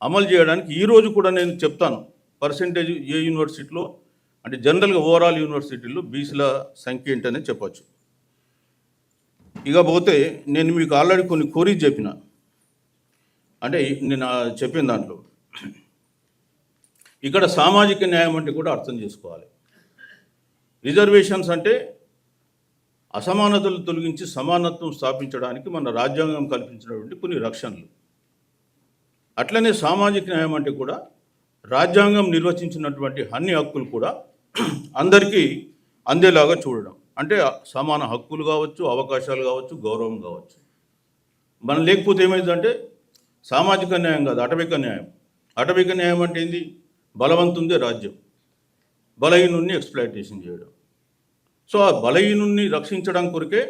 [SPEAKER 1] అమలు చేయడానికి ఈరోజు కూడా నేను చెప్తాను పర్సెంటేజ్ ఏ యూనివర్సిటీలో, అంటే జనరల్గా ఓవరాల్ యూనివర్సిటీలో బీసీల సంఖ్య ఏంటనే చెప్పచ్చు. ఇకపోతే నేను మీకు ఆల్రెడీ కొన్ని కోరిక చెప్పిన, అంటే నేను చెప్పిన దాంట్లో ఇక్కడ సామాజిక న్యాయం అంటే కూడా అర్థం చేసుకోవాలి. రిజర్వేషన్స్ అంటే అసమానతలు తొలగించి సమానత్వం స్థాపించడానికి మన రాజ్యాంగం కల్పించినటువంటి కొన్ని రక్షణలు. అట్లనే సామాజిక న్యాయం అంటే కూడా రాజ్యాంగం నిర్వచించినటువంటి అన్ని హక్కులు కూడా అందరికీ అందేలాగా చూడడం. అంటే సమాన హక్కులు కావచ్చు, అవకాశాలు కావచ్చు, గౌరవం కావచ్చు. మనం లేకపోతే ఏమైందంటే సామాజిక న్యాయం కాదు, అటవిక న్యాయం. అటవిక న్యాయం అంటే ఏంది? బలవంతుందే రాజ్యం, బలహీనుణ్ణి ఎక్స్ప్లాయిటేషన్ చేయడం. సో ఆ బలహీనుణ్ణి రక్షించడం కొరకే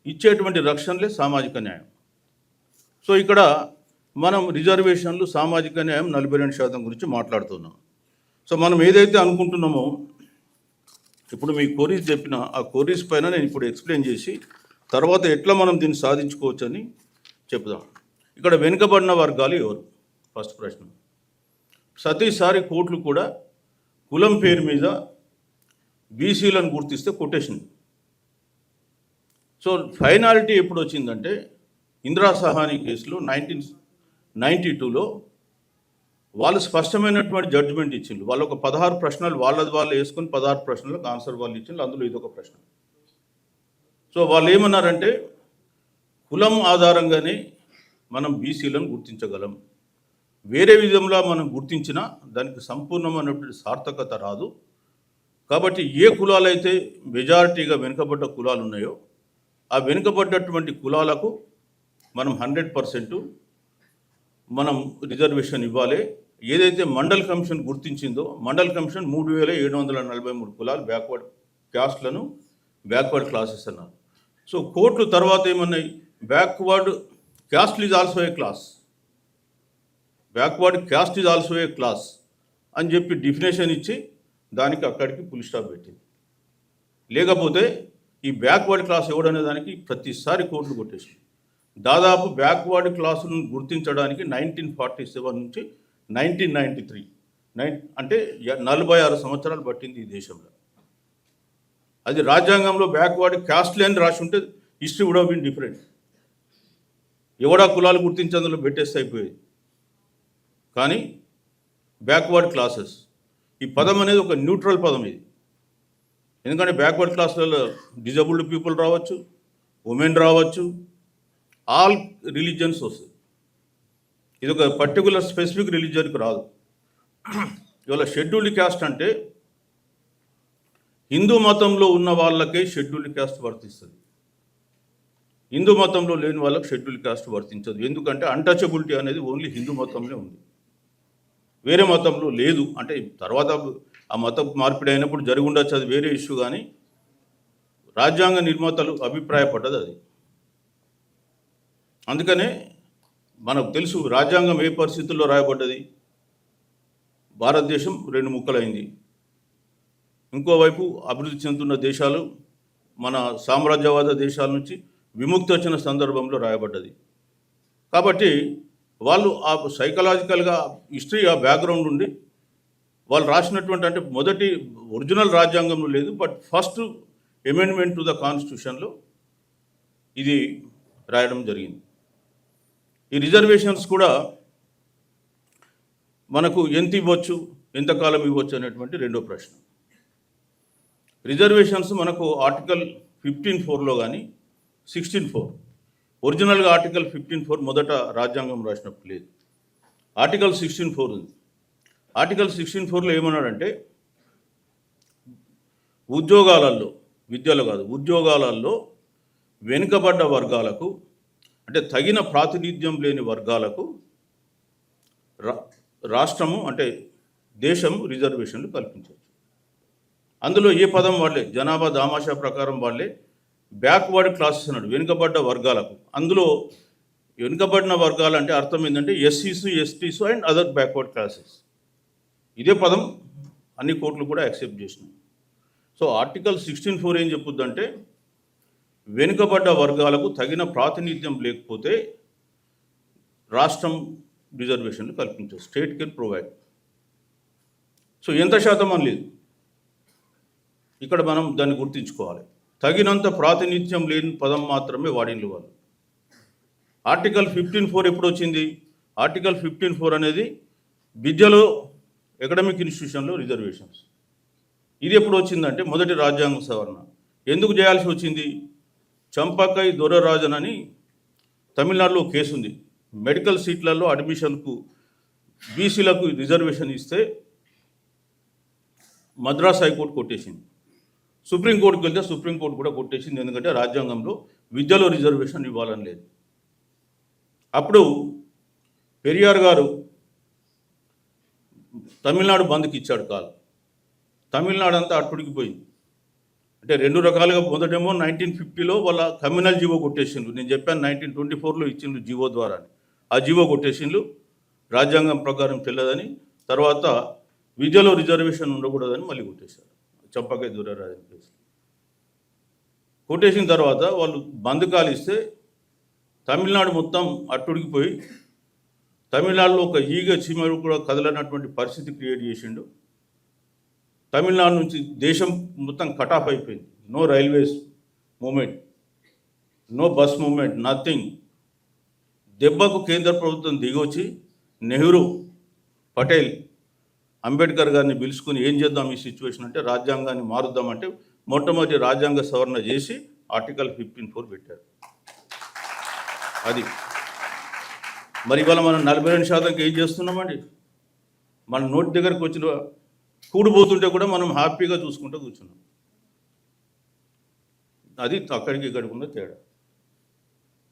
[SPEAKER 1] ఇచ్చేటువంటి రక్షణలే సామాజిక న్యాయం. సో ఇక్కడ మనం రిజర్వేషన్లు, సామాజిక న్యాయం 42% గురించి మాట్లాడుతున్నాం. సో మనం ఏదైతే అనుకుంటున్నామో, ఇప్పుడు మీ కోరీస్ చెప్పిన ఆ కోరీస్ పైన నేను ఇప్పుడు ఎక్స్ప్లెయిన్ చేసి తర్వాత ఎట్లా మనం దీన్ని సాధించుకోవచ్చు అని చెప్దాం. ఇక్కడ వెనుకబడిన వర్గాలు ఎవరు? ఫస్ట్ ప్రశ్న. ప్రతిసారి కోర్టులు కూడా కులం పేరు మీద బీసీలను గుర్తిస్తే కొటేషన్. సో ఫైనాలిటీ ఎప్పుడు వచ్చిందంటే ఇందిరా సహాని కేసులో 1992లో వాళ్ళు స్పష్టమైనటువంటి జడ్జిమెంట్ ఇచ్చిండ్రు. వాళ్ళు ఒక 16 ప్రశ్నలు వాళ్ళది వాళ్ళు వేసుకొని 16 ప్రశ్నలకు ఆన్సర్ వాళ్ళు ఇచ్చిండ్రు. అందులో ఇదొక ప్రశ్న. సో వాళ్ళు ఏమన్నారంటే కులం ఆధారంగానే మనం బీసీలను గుర్తించగలం, వేరే విధంలో మనం గుర్తించినా దానికి సంపూర్ణమైనటువంటి సార్థకత రాదు. కాబట్టి ఏ కులాలైతే మెజారిటీగా వెనుకబడ్డ కులాలు ఉన్నాయో ఆ వెనుకబడ్డటువంటి కులాలకు మనం 100% మనం రిజర్వేషన్ ఇవ్వాలి. ఏదైతే మండల్ కమిషన్ గుర్తించిందో, మండల్ కమిషన్ 3743 కులాలు బ్యాక్వర్డ్ క్యాస్ట్లను బ్యాక్వర్డ్ క్లాసెస్ అన్నారు. సో కోర్టులు తర్వాత ఏమన్నాయి? Backward caste is also a class, backward caste is also a class అని చెప్పి డిఫినేషన్ ఇచ్చి దానికి అక్కడికి ఫుల్ స్టాప్ పెట్టింది. లేకపోతే ఈ బ్యాక్వర్డ్ క్లాస్ ఎవడనే దానికి ప్రతిసారి కోర్టులు కొట్టేసి దాదాపు బ్యాక్వర్డ్ క్లాసులను గుర్తించడానికి 1947 నుంచి 1993 అంటే 46 సంవత్సరాలు పట్టింది ఈ దేశంలో. అది రాజ్యాంగంలో బ్యాక్వర్డ్ క్యాస్ట్లే అని రాసి ఉంటే history would have been different. ఎవడా కులాలు గుర్తించేందులో పెట్టేస్తే అయిపోయేది. కానీ బ్యాక్వర్డ్ క్లాసెస్ ఈ పదం అనేది ఒక న్యూట్రల్ పదం ఇది. ఎందుకంటే బ్యాక్వర్డ్ క్లాసులలో డిజబుల్డ్ పీపుల్ రావచ్చు, ఉమెన్ రావచ్చు, ఆల్ రిలీజియన్స్ వస్తుంది. ఇది ఒక పర్టికులర్ స్పెసిఫిక్ రిలీజియన్కి రాదు. ఇవాళ షెడ్యూల్డ్ క్యాస్ట్ అంటే హిందూ మతంలో ఉన్న వాళ్ళకే షెడ్యూల్డ్ క్యాస్ట్ వర్తిస్తుంది, హిందూ మతంలో లేని వాళ్ళకి షెడ్యూల్డ్ క్యాస్ట్ వర్తించదు. ఎందుకంటే అన్టచబిలిటీ అనేది ఓన్లీ హిందూ మతంలో ఉంది, వేరే మతంలో లేదు. అంటే తర్వాత ఆ మత మార్పిడి అయినప్పుడు జరిగి ఉండొచ్చు, అది వేరే ఇష్యూ. కానీ రాజ్యాంగ నిర్మాతలు అభిప్రాయపడ్డది అది. అందుకనే మనకు తెలుసు రాజ్యాంగం ఏ పరిస్థితుల్లో రాయబడ్డది. భారతదేశం 2 ముక్కలైంది. ఇంకోవైపు అభివృద్ధి చెందుతున్న దేశాలు మన సామ్రాజ్యవాద దేశాల నుంచి విముక్తి వచ్చిన సందర్భంలో రాయబడ్డది. కాబట్టి వాళ్ళు ఆ సైకలాజికల్గా హిస్టరీ, ఆ బ్యాక్గ్రౌండ్ ఉండి వాళ్ళు రాసినటువంటి, అంటే మొదటి ఒరిజినల్ రాజ్యాంగంలో లేదు, but first amendment to the కాన్స్టిట్యూషన్లో ఇది రాయడం జరిగింది. ఈ రిజర్వేషన్స్ కూడా మనకు ఎంత ఇవ్వచ్చు, ఎంతకాలం ఇవ్వచ్చు అనేటువంటి రెండో ప్రశ్న. రిజర్వేషన్స్ మనకు ఆర్టికల్ 15(4)లో కానీ 16(4), ఒరిజినల్గా ఆర్టికల్ 15(4) మొదట రాజ్యాంగం రాసినప్పుడు లేదు, ఆర్టికల్ 16(4) ఉంది. ఆర్టికల్ 16(4)లో ఏమన్నాడంటే ఉద్యోగాలలో, విద్యలో కాదు, ఉద్యోగాలలో వెనుకబడ్డ వర్గాలకు, అంటే తగిన ప్రాతినిధ్యం లేని వర్గాలకు రాష్ట్రము, అంటే దేశం రిజర్వేషన్లు కల్పించవచ్చు. అందులో ఏ పదం వాళ్ళే, జనాభా దామాషా ప్రకారం వాళ్ళే బ్యాక్వర్డ్ క్లాసెస్ అన్నాడు, వెనుకబడ్డ వర్గాలకు. అందులో వెనుకబడిన వర్గాలు అంటే అర్థం ఏంటంటే ఎస్సీసు, STs and other backward classes. ఇదే పదం అన్ని కోర్టులు కూడా యాక్సెప్ట్ చేసినాయి. సో ఆర్టికల్ 16(4) ఏం చెప్పుద్దంటే వెనుకబడ్డ వర్గాలకు తగిన ప్రాతినిధ్యం లేకపోతే రాష్ట్రం రిజర్వేషన్లు కల్పించదు. State can provide. సో ఎంత శాతం అని లేదు, ఇక్కడ మనం దాన్ని గుర్తుంచుకోవాలి. తగినంత ప్రాతినిధ్యం లేని పదం మాత్రమే వాడిన వాళ్ళు. ఆర్టికల్ 15(4) ఎప్పుడు వచ్చింది? ఆర్టికల్ 15(4) అనేది విద్యలో, అకాడమిక్ ఇన్స్టిట్యూషన్లో రిజర్వేషన్స్. ఇది ఎప్పుడు వచ్చిందంటే మొదటి రాజ్యాంగ సవరణ. ఎందుకు చేయాల్సి వచ్చింది? చంపకై దొరరాజన్ అని తమిళనాడులో కేసు ఉంది. మెడికల్ సీట్లలో అడ్మిషన్కు బీసీలకు రిజర్వేషన్ ఇస్తే మద్రాస్ హైకోర్టు కొట్టేసింది. సుప్రీంకోర్టుకు వెళ్తే సుప్రీంకోర్టు కూడా కొట్టేసింది. ఎందుకంటే రాజ్యాంగంలో విద్యలో రిజర్వేషన్ ఇవ్వాలని లేదు. అప్పుడు పెరియార్ గారు తమిళనాడు బంద్కి ఇచ్చాడు కాల్. తమిళనాడు అంతా అట్టుడికిపోయింది. అంటే రెండు రకాలుగా. మొదటేమో 1950లో వాళ్ళ కమ్యూనల్ జీవో కొట్టేసిండ్రు. నేను చెప్పాను 1924లో ఇచ్చిండ్రు జీవో ద్వారా. ఆ జీవో కొట్టేసిండ్రు, రాజ్యాంగం ప్రకారం చెల్లదని. తర్వాత విద్యలో రిజర్వేషన్ ఉండకూడదని మళ్ళీ కొట్టేశారు చంపకై దొరరాజన్ కేసు. కొట్టేసిన తర్వాత వాళ్ళు బంద్ కాలిస్తే తమిళనాడు మొత్తం అట్టుడికిపోయి తమిళనాడులో ఒక ఈగ చీమలు కూడా కదలనటువంటి పరిస్థితి క్రియేట్ చేసిండు. తమిళనాడు నుంచి దేశం మొత్తం కట్ ఆఫ్ అయిపోయింది. No railways movement, no bus movement, nothing. దెబ్బకు కేంద్ర ప్రభుత్వం దిగొచ్చి నెహ్రూ, పటేల్, అంబేద్కర్ గారిని పిలుచుకుని ఏం చేద్దాం ఈ సిచ్యువేషన్ అంటే రాజ్యాంగాన్ని మారుద్దామంటే మొట్టమొదటి రాజ్యాంగ సవరణ చేసి ఆర్టికల్ 15(4) పెట్టారు. అది మరి ఇవాళ మనం 42% ఏం చేస్తున్నామండి? మన నోటి దగ్గరకు వచ్చిన కూడిపోతుంటే కూడా మనం హ్యాపీగా చూసుకుంటూ కూర్చున్నాం. అది అక్కడికి ఇక్కడికి ఉన్న తేడా.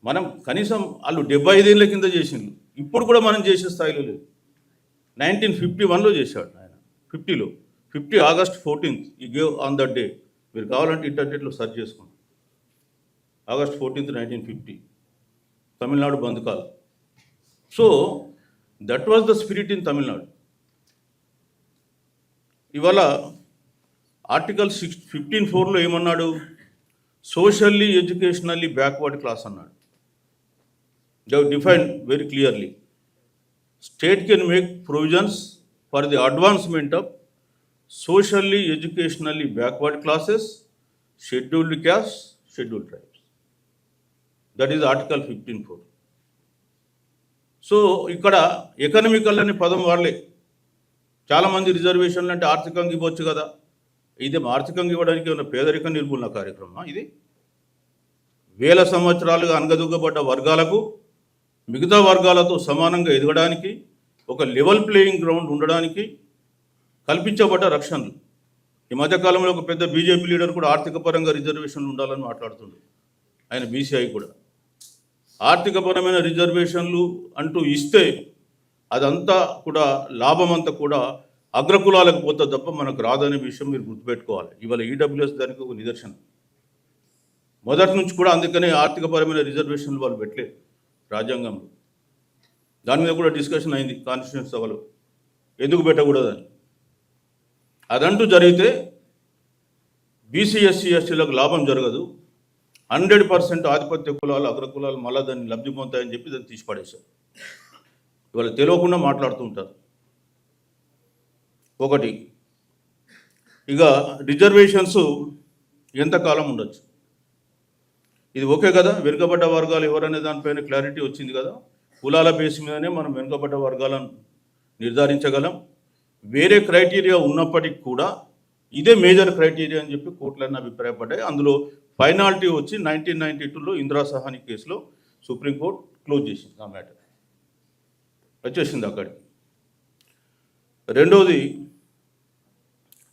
[SPEAKER 1] మనం కనీసం వాళ్ళు 75 ఏళ్ళ కింద చేసిండ్రు, ఇప్పుడు కూడా మనం చేసే స్థాయిలో లేదు. 1951లో చేశాడు ఆయన. 50 ఆగస్ట్ 14th ఈ గేవ్ ఆన్ దట్ డే. మీరు కావాలంటే ఇంటర్నెట్లో సెర్చ్ చేసుకోండి. August 14th 1950 Tamil Nadu bandh call. So that was the spirit in Tamil Nadu. ఇవాళ ఆర్టికల్ 15(4)లో ఏమన్నాడు? సోషల్లీ ఎడ్యుకేషనల్లీ బ్యాక్వర్డ్ క్లాస్ అన్నాడు. They defined very clearly. State can make provisions for the advancement of socially educationally backward classes, scheduled caste, scheduled tribes. That is article 15(4). So ఇక్కడ ఎకనామికల్ అనే పదం వాడలే. చాలామంది రిజర్వేషన్లు అంటే ఆర్థికంగా ఇవ్వచ్చు కదా. ఇది ఆర్థికంగా ఇవ్వడానికి ఏమైనా పేదరిక నిర్మూలన కార్యక్రమం ఇది? వేల సంవత్సరాలుగా అనగదొక్కబడ్డ వర్గాలకు మిగతా వర్గాలతో సమానంగా ఎదగడానికి, ఒక లెవెల్ ప్లేయింగ్ గ్రౌండ్ ఉండడానికి కల్పించబడ్డ రక్షణలు. ఈ మధ్యకాలంలో ఒక పెద్ద బీజేపీ లీడర్ కూడా ఆర్థిక పరంగా రిజర్వేషన్లు ఉండాలని మాట్లాడుతుండ్రు. ఆయన బీసీఐ కూడా ఆర్థికపరమైన రిజర్వేషన్లు అంటూ ఇస్తే అదంతా కూడా లాభం అంతా కూడా అగ్రకులాలకు పోతుంది తప్ప మనకు రాదనే విషయం మీరు గుర్తుపెట్టుకోవాలి. ఇవాళ ఈడబ్ల్యూఎస్ దానికి ఒక నిదర్శనం. మొదటి నుంచి కూడా అందుకనే ఆర్థికపరమైన రిజర్వేషన్లు వాళ్ళు పెట్టలేదు రాజ్యాంగంలో. దాని మీద కూడా డిస్కషన్ అయింది కాన్స్టిట్యూషన్ సభలో, ఎందుకు పెట్టకూడదని. అదంటూ జరిగితే బీసీ, ఎస్సీ, ఎస్టీలకు లాభం జరగదు. 100% ఆధిపత్య కులాలు, అగ్రకులాలు మళ్ళీ దాన్ని లబ్ధి పొందుతాయని చెప్పి దాన్ని తీసిపడేశారు. ఇవాళ తెలియకుండా మాట్లాడుతూ ఉంటారు. ఒకటి, ఇక రిజర్వేషన్స్ ఎంతకాలం ఉండొచ్చు? ఇది ఓకే కదా. వెనుకబడ్డ వర్గాలు ఎవరనే దానిపైన క్లారిటీ వచ్చింది కదా. కులాల బేస్ మీదనే మనం వెనుకబడ్డ వర్గాలను నిర్ధారించగలం. వేరే క్రైటీరియా ఉన్నప్పటికీ కూడా ఇదే మేజర్ క్రైటీరియా అని చెప్పి కోర్టులన్నీ అభిప్రాయపడ్డాయి. అందులో ఫైనాలిటీ వచ్చి 1992లో ఇందిరా సహాని కేసులో సుప్రీంకోర్టు క్లోజ్ చేసింది. ఆ మ్యాటర్ వచ్చేసింది అక్కడికి. రెండోది,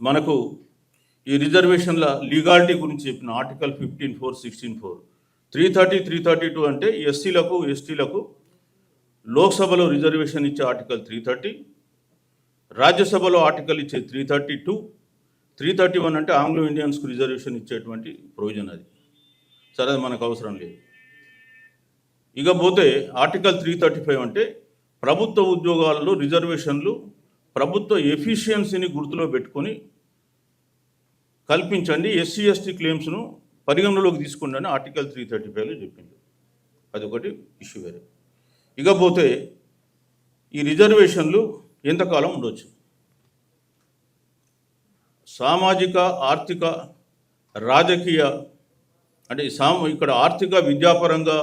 [SPEAKER 1] మనకు ఈ రిజర్వేషన్ల లీగాలిటీ గురించి చెప్పిన ఆర్టికల్ 15(4), 16(4), 330, 332 అంటే ఎస్సీలకు, ఎస్టీలకు లోక్సభలో రిజర్వేషన్ ఇచ్చే ఆర్టికల్ 330, రాజ్యసభలో ఆర్టికల్ ఇచ్చే 332, 331 అంటే ఆంగ్లో ఇండియన్స్కు రిజర్వేషన్ ఇచ్చేటువంటి ప్రొవిజన్ అది. సరే, అది మనకు అవసరం లేదు. ఇకపోతే ఆర్టికల్ 335 అంటే ప్రభుత్వ ఉద్యోగాల్లో రిజర్వేషన్లు ప్రభుత్వ ఎఫిషియన్సీని గుర్తులో పెట్టుకొని కల్పించండి, ఎస్సీ ఎస్టీ క్లెయిమ్స్ను పరిగణలోకి తీసుకోండి అని ఆర్టికల్ 335లో చెప్పింది. అదొకటి ఇష్యూ వేరే. ఇకపోతే ఈ రిజర్వేషన్లు ఎంతకాలం ఉండొచ్చు? సామాజిక ఆర్థిక రాజకీయ అంటే ఇక్కడ ఆర్థిక విద్యాపరంగా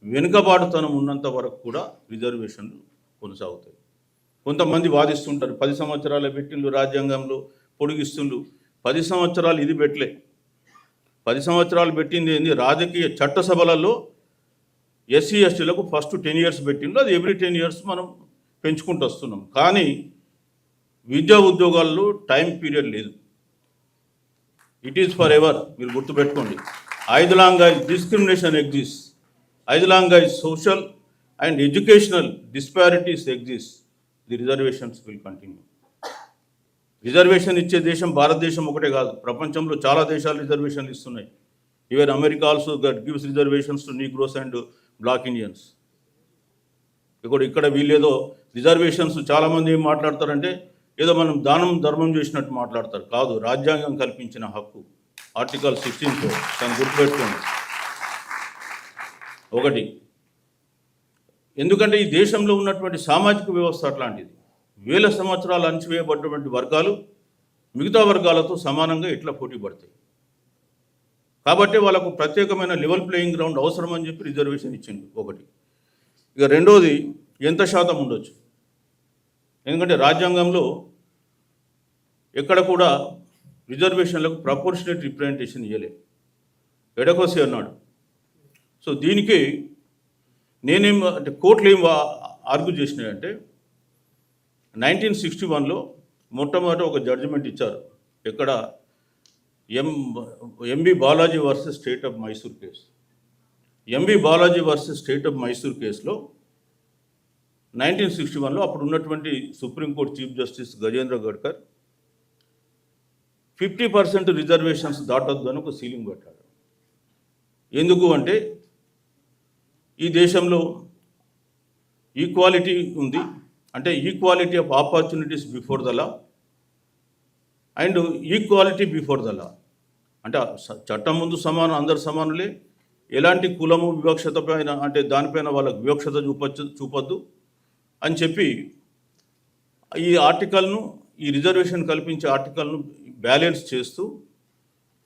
[SPEAKER 1] వెనుకబాటుతనం ఉన్నంత వరకు కూడా రిజర్వేషన్లు కొనసాగుతాయి. కొంతమంది వాదిస్తుంటారు 10 సంవత్సరాల పెట్టిండ్రు, రాజ్యాంగంలో పొడిగిస్తుండ్రు. 10 సంవత్సరాలు ఇది పెట్టలే. 10 సంవత్సరాలు పెట్టింది ఏంది? రాజకీయ చట్టసభలలో ఎస్సీ ఎస్టీలకు ఫస్ట్ 10 years పెట్టిండ్రు. అది ఎవ్రీ 10 years మనం పెంచుకుంటూ వస్తున్నాం. కానీ విద్యా ఉద్యోగాల్లో టైం పీరియడ్ లేదు. It is for ever. మీరు గుర్తుపెట్టుకోండి. as long as discrimination exists, as long as social and educational disparities exist, the reservations will continue. Reservation ఇచ్చే దేశం భారతదేశం ఒకటే కాదు, ప్రపంచంలో చాలా దేశాలు రిజర్వేషన్లు ఇస్తున్నాయి. Even America also that gives reservations to Negroes and black Indians. ఇక్కడ వీళ్ళేదో రిజర్వేషన్స్ చాలామంది ఏం మాట్లాడతారంటే ఏదో మనం దానం ధర్మం చేసినట్టు మాట్లాడతారు. కాదు, రాజ్యాంగం కల్పించిన హక్కు. ఆర్టికల్ 16 దాన్ని గుర్తుపెట్టుకోండి. ఒకటి, ఎందుకంటే ఈ దేశంలో ఉన్నటువంటి సామాజిక వ్యవస్థ అట్లాంటిది. వేల సంవత్సరాలు అణచివేయబడినటువంటి వర్గాలు మిగతా వర్గాలతో సమానంగా ఎట్లా పోటీ పడతాయి. కాబట్టి వాళ్ళకు ప్రత్యేకమైన లెవెల్ ప్లేయింగ్ గ్రౌండ్ అవసరం అని చెప్పి రిజర్వేషన్ ఇచ్చింది. ఒకటి. ఇక రెండోది, ఎంత శాతం ఉండొచ్చు? ఎందుకంటే రాజ్యాంగంలో ఎక్కడ కూడా రిజర్వేషన్లకు ప్రపోర్షనేట్ రిప్రజెంటేషన్ ఇవ్వలే, ఎడకోసి అన్నాడు. సో దీనికి నేనేం అంటే కోర్టులు ఏం ఆర్గ్యూ చేసినాయంటే 1961లో మొట్టమొదట ఒక జడ్జిమెంట్ ఇచ్చారు. ఎక్కడ? M B Balaji versus state of Mysore case. M B Balaji versus state of Mysore కేసులో 1961లో అప్పుడు ఉన్నటువంటి supreme court chief justice Gajendra Gadkar 50% reservations దాటొద్దు అని ఒక సీలింగ్ పెట్టాడు. ఎందుకు అంటే ఈ దేశంలో ఈక్వాలిటీ ఉంది, అంటే equality of opportunities before the law and equality before the law. అంటే చట్టం ముందు సమానం, అందరు సమానులే. ఎలాంటి కులము వివక్షత పైన అంటే దానిపైన వాళ్ళకు వివక్షత చూపొద్దు అని చెప్పి ఈ ఆర్టికల్ను, ఈ రిజర్వేషన్ కల్పించే ఆర్టికల్ను బ్యాలెన్స్ చేస్తూ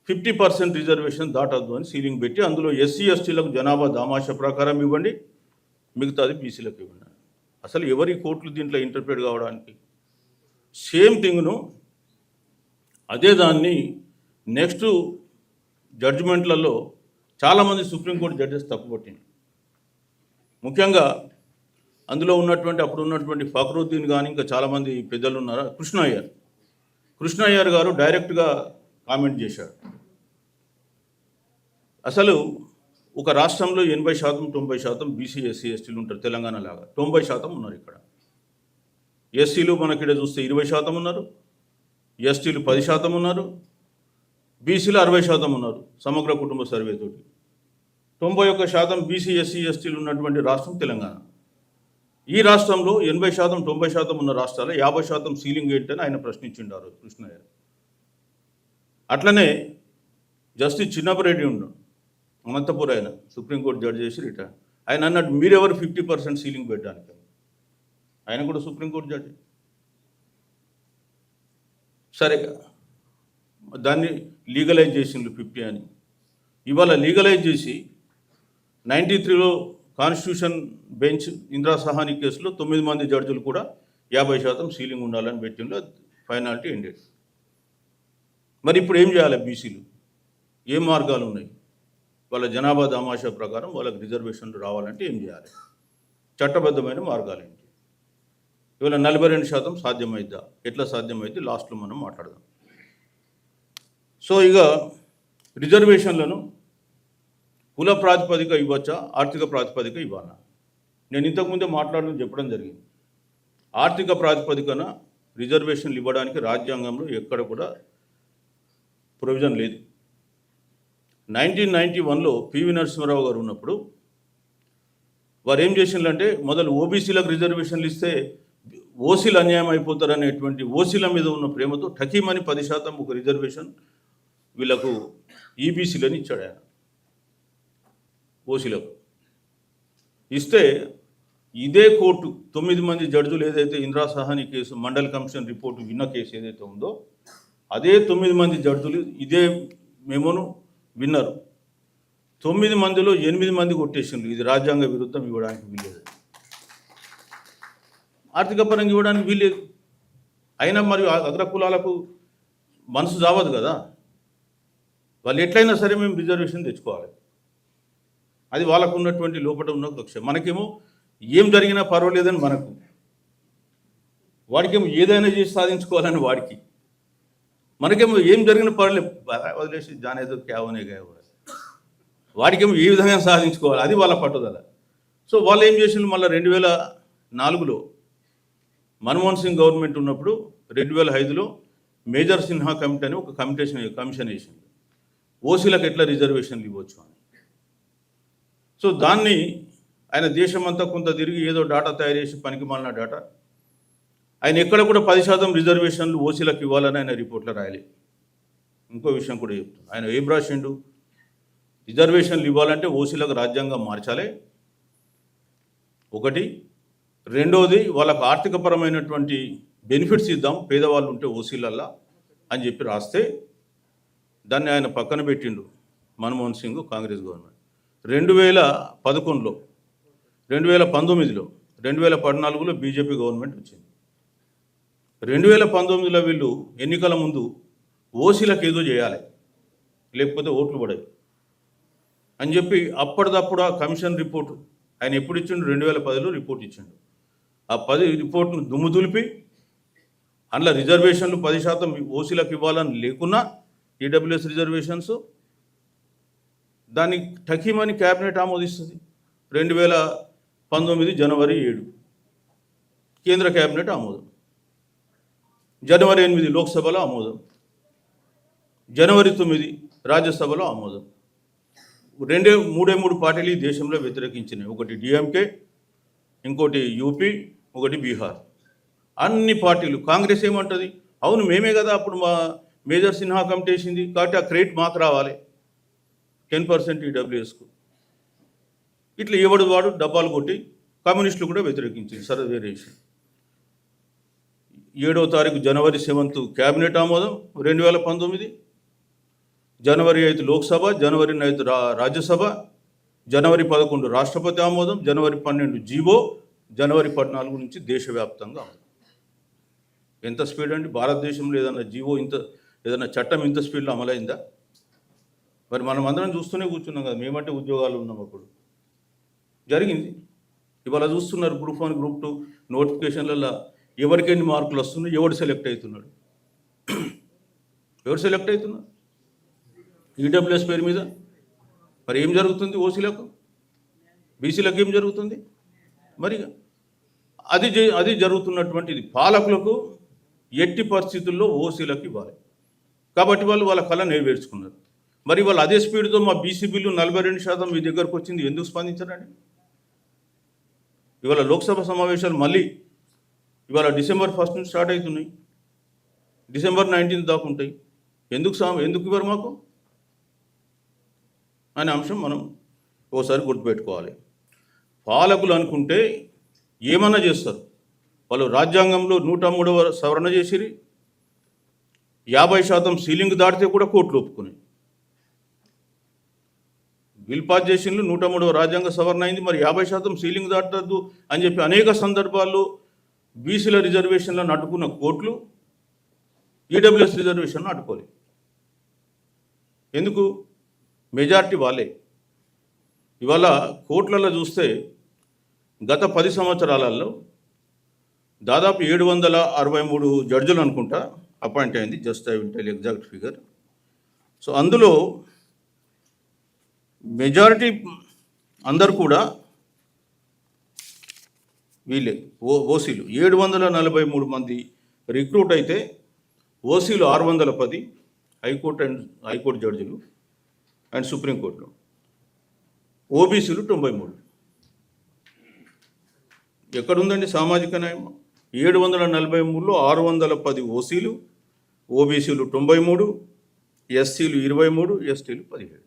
[SPEAKER 1] 50% రిజర్వేషన్ దాటద్దు అని సీలింగ్ పెట్టి అందులో ఎస్సీ ఎస్టీలకు జనాభా దామాషా ప్రకారం ఇవ్వండి, మిగతాది బీసీలకు ఇవ్వండి. అసలు ఎవరి కోర్టులు దీంట్లో ఇంటర్ప్రిట్ కావడానికి? సేమ్ థింగ్ను అదే దాన్ని నెక్స్ట్ జడ్జిమెంట్లలో చాలామంది సుప్రీంకోర్టు జడ్జెస్ తప్పుపట్టింది. ముఖ్యంగా అందులో ఉన్నటువంటి అప్పుడు ఉన్నటువంటి ఫక్రుద్దీన్ కానీ ఇంకా చాలామంది పెద్దలు ఉన్నారు. కృష్ణయ్యర్ గారు డైరెక్ట్గా కామెంట్ చేశాడు. అసలు ఒక రాష్ట్రంలో 80% 90% బీసీ ఎస్సీ ఎస్టీలు ఉంటారు, తెలంగాణ లాగా 90% ఉన్నారు. ఇక్కడ ఎస్సీలు మనకిడ చూస్తే 20% ఉన్నారు, ఎస్టీలు 10% ఉన్నారు, బీసీలు 60% ఉన్నారు. సమగ్ర కుటుంబ సర్వే తోటి 91% బీసీ ఎస్సీ ఎస్టీలు ఉన్నటువంటి రాష్ట్రం తెలంగాణ. ఈ రాష్ట్రంలో 80% 90% ఉన్న రాష్ట్రాలు 50% సీలింగ్ ఏంటని ఆయన ప్రశ్నించిండారు కృష్ణయ్య. అట్లనే జస్టిస్ చిన్నపరెడ్డి ఉన్నాడు, అనంతపూర్, ఆయన సుప్రీంకోర్టు జడ్జి చేసి రిటైర్. ఆయన అన్నట్టు మీరెవరు 50% సీలింగ్ పెట్టడానికి? ఆయన కూడా సుప్రీంకోర్టు జడ్జి. సరే, దాన్ని లీగలైజ్ చేసిండ్రు 50 అని. ఇవాళ లీగలైజ్ చేసి 93లో కాన్స్టిట్యూషన్ బెంచ్ ఇందిరా సహాని కేసులో 9 మంది జడ్జిలు కూడా 50% సీలింగ్ ఉండాలని పెట్టిండ్రు. Finality ended. మరి ఇప్పుడు ఏం చేయాలి? బీసీలు ఏం మార్గాలు ఉన్నాయి? వాళ్ళ జనాభా దామాషా ప్రకారం వాళ్ళకి రిజర్వేషన్లు రావాలంటే ఏం చేయాలి? చట్టబద్ధమైన మార్గాలు ఏంటి? ఇవాళ 42% సాధ్యమైద్దా? ఎట్లా సాధ్యమైతే లాస్ట్లో మనం మాట్లాడదాం. సో ఇక రిజర్వేషన్లను కుల ప్రాతిపదిక ఇవ్వచ్చా, ఆర్థిక ప్రాతిపదిక ఇవ్వాలా? నేను ఇంతకుముందే చెప్పడం జరిగింది. ఆర్థిక ప్రాతిపదికన రిజర్వేషన్లు ఇవ్వడానికి రాజ్యాంగంలో ఎక్కడ కూడా ప్రొవిజన్ లేదు. 1991లో పివి నరసింహారావు గారు ఉన్నప్పుడు వారు ఏం చేసిందంటే మొదలు ఓబీసీలకు రిజర్వేషన్లు ఇస్తే ఓసీలు అన్యాయం అయిపోతారనేటువంటి ఓసీల మీద ఉన్న ప్రేమతో టకీమని 10% ఒక రిజర్వేషన్ వీళ్ళకు ఈబీసీలని ఇచ్చాడు ఆయన ఓసీలకు. ఇస్తే ఇదే కోర్టు 9 మంది జడ్జులు ఏదైతే Indira Sawhney case Mandal commission report విన్న కేసు ఏదైతే ఉందో అదే 9 మంది జడ్జులు ఇదే మెమోను విన్నారు. 9 మందిలో 8 మంది కొట్టేసిండ్రు ఇది రాజ్యాంగ విరుద్ధం, ఇవ్వడానికి వీల్లేదు, ఆర్థిక పరంగా ఇవ్వడానికి వీల్లేదు. అయినా మరి అగ్రకులాలకు మనసు జావదు కదా, వాళ్ళు ఎట్లయినా సరే మేము రిజర్వేషన్ తెచ్చుకోవాలి, అది వాళ్ళకు ఉన్నటువంటి లోపల ఉన్న లక్ష్యం. మనకేమో ఏం జరిగినా పర్వాలేదని మనకు, వాడికేమో ఏదైనా చేసి సాధించుకోవాలని వాడికి, మనకేమో ఏం జరిగినా పర్వాలేదు వదిలేసి జానేదో క్యావనే కావాలి, వాడికేమో ఏ విధంగా సాధించుకోవాలి, అది వాళ్ళ పట్టుదల. సో వాళ్ళు ఏం చేసిండ్రు, మళ్ళీ 2004లో మన్మోహన్ సింగ్ గవర్నమెంట్ ఉన్నప్పుడు 2005లో మేజర్ సిన్హా కమిటీ అని ఒక కమిషన్ వేసింది ఓసీలకు ఎట్లా రిజర్వేషన్లు ఇవ్వచ్చు అని. సో దాన్ని ఆయన దేశమంతా కొంత తిరిగి ఏదో డాటా తయారు చేసి పనికి మాలిన డాటా, ఆయన ఎక్కడ కూడా 10% రిజర్వేషన్లు ఓసీలకు ఇవ్వాలని ఆయన రిపోర్ట్లో రాయలేదు. ఇంకో విషయం కూడా చెప్తాను, ఆయన ఏం రాసిండు, రిజర్వేషన్లు ఇవ్వాలంటే ఓసీలకు రాజ్యాంగం మార్చాలి ఒకటి, రెండోది వాళ్ళకు ఆర్థికపరమైనటువంటి బెనిఫిట్స్ ఇద్దాం పేదవాళ్ళు ఉంటే ఓసీలల్లా అని చెప్పి రాస్తే దాన్ని ఆయన పక్కన పెట్టిండు మన్మోహన్ సింగ్ కాంగ్రెస్ గవర్నమెంట్. 2011లో 2019లో 2014లో బీజేపీ గవర్నమెంట్ వచ్చింది. 2019లో వీళ్ళు ఎన్నికల ముందు ఓసీలకు ఏదో చేయాలి లేకపోతే ఓట్లు పడాయి అని చెప్పి అప్పటిదప్పుడు ఆ కమిషన్ రిపోర్టు ఆయన ఎప్పుడు ఇచ్చిండు, 2010లో రిపోర్ట్ ఇచ్చిండు. ఆ 10 రిపోర్ట్ను దుమ్ము దులిపి అందులో రిజర్వేషన్లు 10% ఓసీలకు ఇవ్వాలని లేకున్నా ఈడబ్ల్యూఎస్ రిజర్వేషన్స్ దాన్ని టకీమని క్యాబినెట్ ఆమోదిస్తుంది. 2019 జనవరి 7 కేంద్ర క్యాబినెట్ ఆమోదం, జనవరి 8 లోక్సభలో ఆమోదం, జనవరి 9 రాజ్యసభలో ఆమోదం. 3 పార్టీలు ఈ దేశంలో వ్యతిరేకించినాయి, ఒకటి డిఎంకే, ఇంకోటి యూపీ, ఒకటి బీహార్. అన్ని పార్టీలు, కాంగ్రెస్ ఏమంటుంది, అవును మేమే కదా అప్పుడు మా మేజర్ సిన్హా కమిటీ వేసింది కాబట్టి ఆ క్రెడిట్ మాకు రావాలి 10% ఈడబ్ల్యూఎస్కు. ఇట్లా ఎవడు వాడు డబ్బాలు కొట్టి కమ్యూనిస్టులు కూడా వ్యతిరేకించింది సర్వేరేషన్. 7వ తారీఖు జనవరి 7 క్యాబినెట్ ఆమోదం 2019, జనవరి 5 లోక్సభ, జనవరి 5 రాజ్యసభ, జనవరి 11 రాష్ట్రపతి ఆమోదం, జనవరి 12 జీవో, జనవరి 14 నుంచి దేశవ్యాప్తంగా ఆమోదం. ఎంత స్పీడ్ అండి, భారతదేశంలో ఏదైనా జీవో ఏదైనా చట్టం ఇంత స్పీడ్లో అమలైందా? మరి మనం అందరం చూస్తూనే కూర్చున్నాం కదా, మేమంటే ఉద్యోగాలు ఉన్నాం అప్పుడు జరిగింది. ఇవాళ చూస్తున్నారు గ్రూప్ 1 గ్రూప్ 2 నోటిఫికేషన్లలో ఎవరికి ఎన్ని మార్కులు వస్తున్నాయి, ఎవడు సెలెక్ట్ అవుతున్నాడు, ఎవరు సెలెక్ట్ అవుతున్నారు ఈడబ్ల్యూఎస్ పేరు మీద. మరి ఏం జరుగుతుంది ఓసీలకు, బీసీలకు ఏం జరుగుతుంది? మరి అది జరుగుతున్నటువంటిది. పాలకులకు ఎట్టి పరిస్థితుల్లో ఓసీలకు ఇవ్వాలి కాబట్టి వాళ్ళు వాళ్ళ కళ నెరవేర్చుకున్నారు. మరి వాళ్ళు అదే స్పీడ్తో మా బీసీ బిల్లు 42% మీ దగ్గరకు వచ్చింది, ఎందుకు స్పందించరండి? ఇవాళ లోక్సభ సమావేశాలు మళ్ళీ ఇవాళ డిసెంబర్ 1 నుంచి స్టార్ట్ అవుతున్నాయి, డిసెంబర్ 19 దాకా ఉంటాయి. ఎందుకు ఇవ్వరు మాకు అనే అంశం మనం ఓసారి గుర్తుపెట్టుకోవాలి. పాలకులు అనుకుంటే ఏమన్నా చేస్తారు. వాళ్ళు రాజ్యాంగంలో 103వ సవరణ చేసిరి, 50% సీలింగ్ దాటితే కూడా కోర్టులు ఒప్పుకున్నాయి. బిల్ పాస్ చేసిండ్రు, 103వ రాజ్యాంగ సవరణ అయింది, మరి 50% సీలింగ్ దాటద్దు అని చెప్పి అనేక సందర్భాల్లో బీసీల రిజర్వేషన్లను అడ్డుకున్న కోర్టులు ఈడబ్ల్యూఎస్ రిజర్వేషన్ను అడ్డుకోలేదు. ఎందుకు? మెజార్టీ వాళ్ళే. ఇవాళ కోర్టులలో చూస్తే గత 10 సంవత్సరాలలో దాదాపు 763 జడ్జిలు అనుకుంటా అపాయింట్ అయింది, just I will tell exact figure. So అందులో మెజారిటీ అందరు కూడా వీళ్ళే ఓసీలు. 743 మంది రిక్రూట్ అయితే ఓసీలు 610, హైకోర్టు జడ్జిలు అండ్ సుప్రీంకోర్టులో, ఓబీసీలు 93. ఎక్కడుందండి సామాజిక న్యాయం? 743లో 610 ఓసీలు, ఓబీసీలు 93, ఎస్సీలు 23, ఎస్టీలు 17.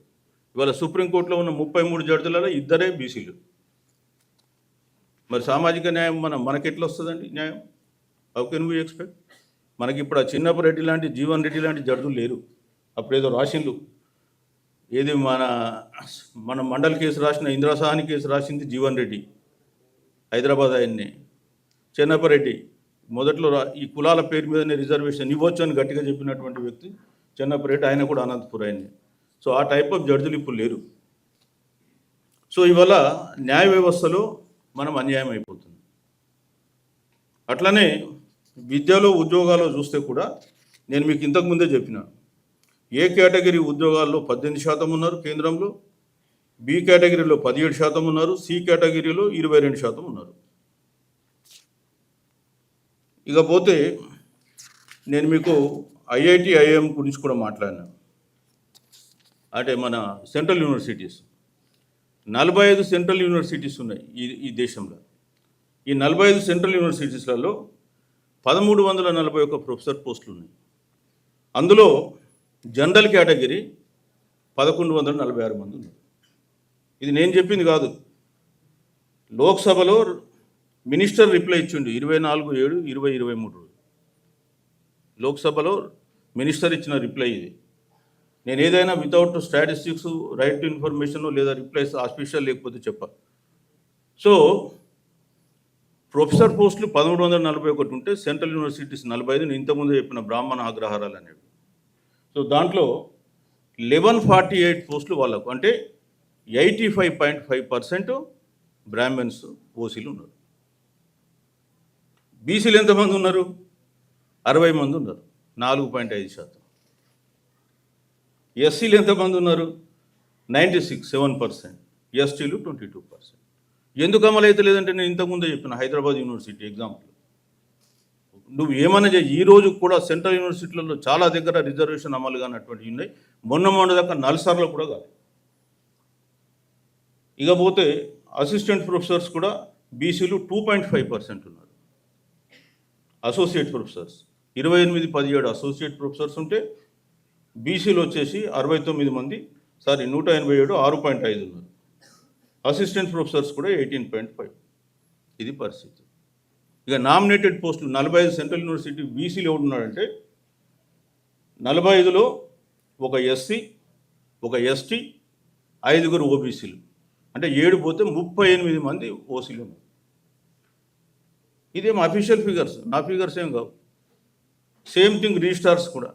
[SPEAKER 1] ఇవాళ సుప్రీంకోర్టులో ఉన్న 33 జడ్జిలలో 2 బీసీలు. మరి సామాజిక న్యాయం మనకెట్లా వస్తుందండి న్యాయం? How can we expect? మనకి ఇప్పుడు ఆ చిన్నప్ప రెడ్డి లాంటి, జీవన్ రెడ్డి లాంటి జడ్జిలు లేరు. అప్పుడేదో రాసిండ్లు, ఏది మన మండల్ కేసు రాసిన ఇంద్రసాని కేసు రాసింది జీవన్ రెడ్డి, హైదరాబాద్ ఆయన్ని. చెన్నపరెడ్డి మొదట్లో ఈ కులాల పేరు మీదనే రిజర్వేషన్ ఇవ్వచ్చు అని గట్టిగా చెప్పినటువంటి వ్యక్తి చెన్నపరెడ్డి, ఆయన కూడా అనంతపురం ఆయన్ని. సో ఆ టైప్ ఆఫ్ జడ్జిలు ఇప్పుడు లేరు. సో ఇవాళ న్యాయ వ్యవస్థలో మనం అన్యాయం అయిపోతుంది. అట్లనే విద్యలో, ఉద్యోగాల్లో చూస్తే కూడా నేను మీకు ఇంతకుముందే చెప్పిన, ఏ కేటగిరీ ఉద్యోగాల్లో 18% ఉన్నారు కేంద్రంలో, బి కేటగిరీలో 17% ఉన్నారు, సి కేటగిరీలో 22% ఉన్నారు. ఇకపోతే నేను మీకు ఐఐటి, ఐఐఎం గురించి కూడా మాట్లాడినా. అంటే మన సెంట్రల్ యూనివర్సిటీస్ 45 సెంట్రల్ యూనివర్సిటీస్ ఉన్నాయి ఈ దేశంలో. ఈ 45 సెంట్రల్ యూనివర్సిటీస్లలో 1341 ప్రొఫెసర్ పోస్టులు ఉన్నాయి. అందులో జనరల్ కేటగిరీ 1146 మంది ఉన్నారు. ఇది నేను చెప్పింది కాదు. లోక్సభలో మినిస్టర్ రిప్లై ఇచ్చిండు 24/7/2023. లోక్సభలో మినిస్టర్ ఇచ్చిన రిప్లై ఇది. నేను ఏదైనా without statistics, right to information లేదా రిప్లైస్ ఆస్పిషియల్ లేకపోతే చెప్పాలి. సో ప్రొఫెసర్ పోస్టులు 1341 ఉంటే సెంట్రల్ యూనివర్సిటీస్ 45, నేను ఇంతకుముందు చెప్పిన బ్రాహ్మణ అగ్రహారాలు అనేవి. సో దాంట్లో 1148 పోస్టులు వాళ్ళకు, అంటే 85.5% బ్రాహ్మణ్స్, ఓసీలు ఉన్నారు. బీసీలు ఎంతమంది ఉన్నారు? 60 మంది ఉన్నారు, 4.5%. ఎస్సీలు ఎంతమంది ఉన్నారు? 96, 7%. ఎస్టీలు 22%. ఎందుకు అమలు అయితే లేదంటే నేను ఇంతకుముందే చెప్పిన హైదరాబాద్ యూనివర్సిటీ ఎగ్జాంపుల్. నువ్వు ఏమన్నా ఈ రోజు కూడా సెంట్రల్ యూనివర్సిటీలలో చాలా దగ్గర రిజర్వేషన్ అమలు కానటువంటివి ఉన్నాయి. మొన్న దాకా నల్సార్లో కూడా కాదు. ఇకపోతే అసిస్టెంట్ ప్రొఫెసర్స్ కూడా బీసీలు 2.5% ఉన్నారు. అసోసియేట్ ప్రొఫెసర్స్ 28-17 అసోసియేట్ ప్రొఫెసర్స్ ఉంటే బీసీలు వచ్చేసి 69 మంది, 187, 6.5 ఉన్నారు. అసిస్టెంట్ ప్రొఫెసర్స్ కూడా 18.5. ఇది పరిస్థితి. ఇక నామినేటెడ్ పోస్టులు 45 సెంట్రల్ యూనివర్సిటీ బీసీలు ఎవడున్నాడంటే 45లో ఒక ఎస్సీ, ఒక ఎస్టీ, 5 ఓబీసీలు, అంటే 7 పోతే 38 మంది ఓసీలు ఉన్నారు. ఇదేం అఫీషియల్ ఫిగర్స్, నా ఫిగర్స్ ఏం కావు. సేమ్ థింగ్ రిజిస్టార్స్ కూడా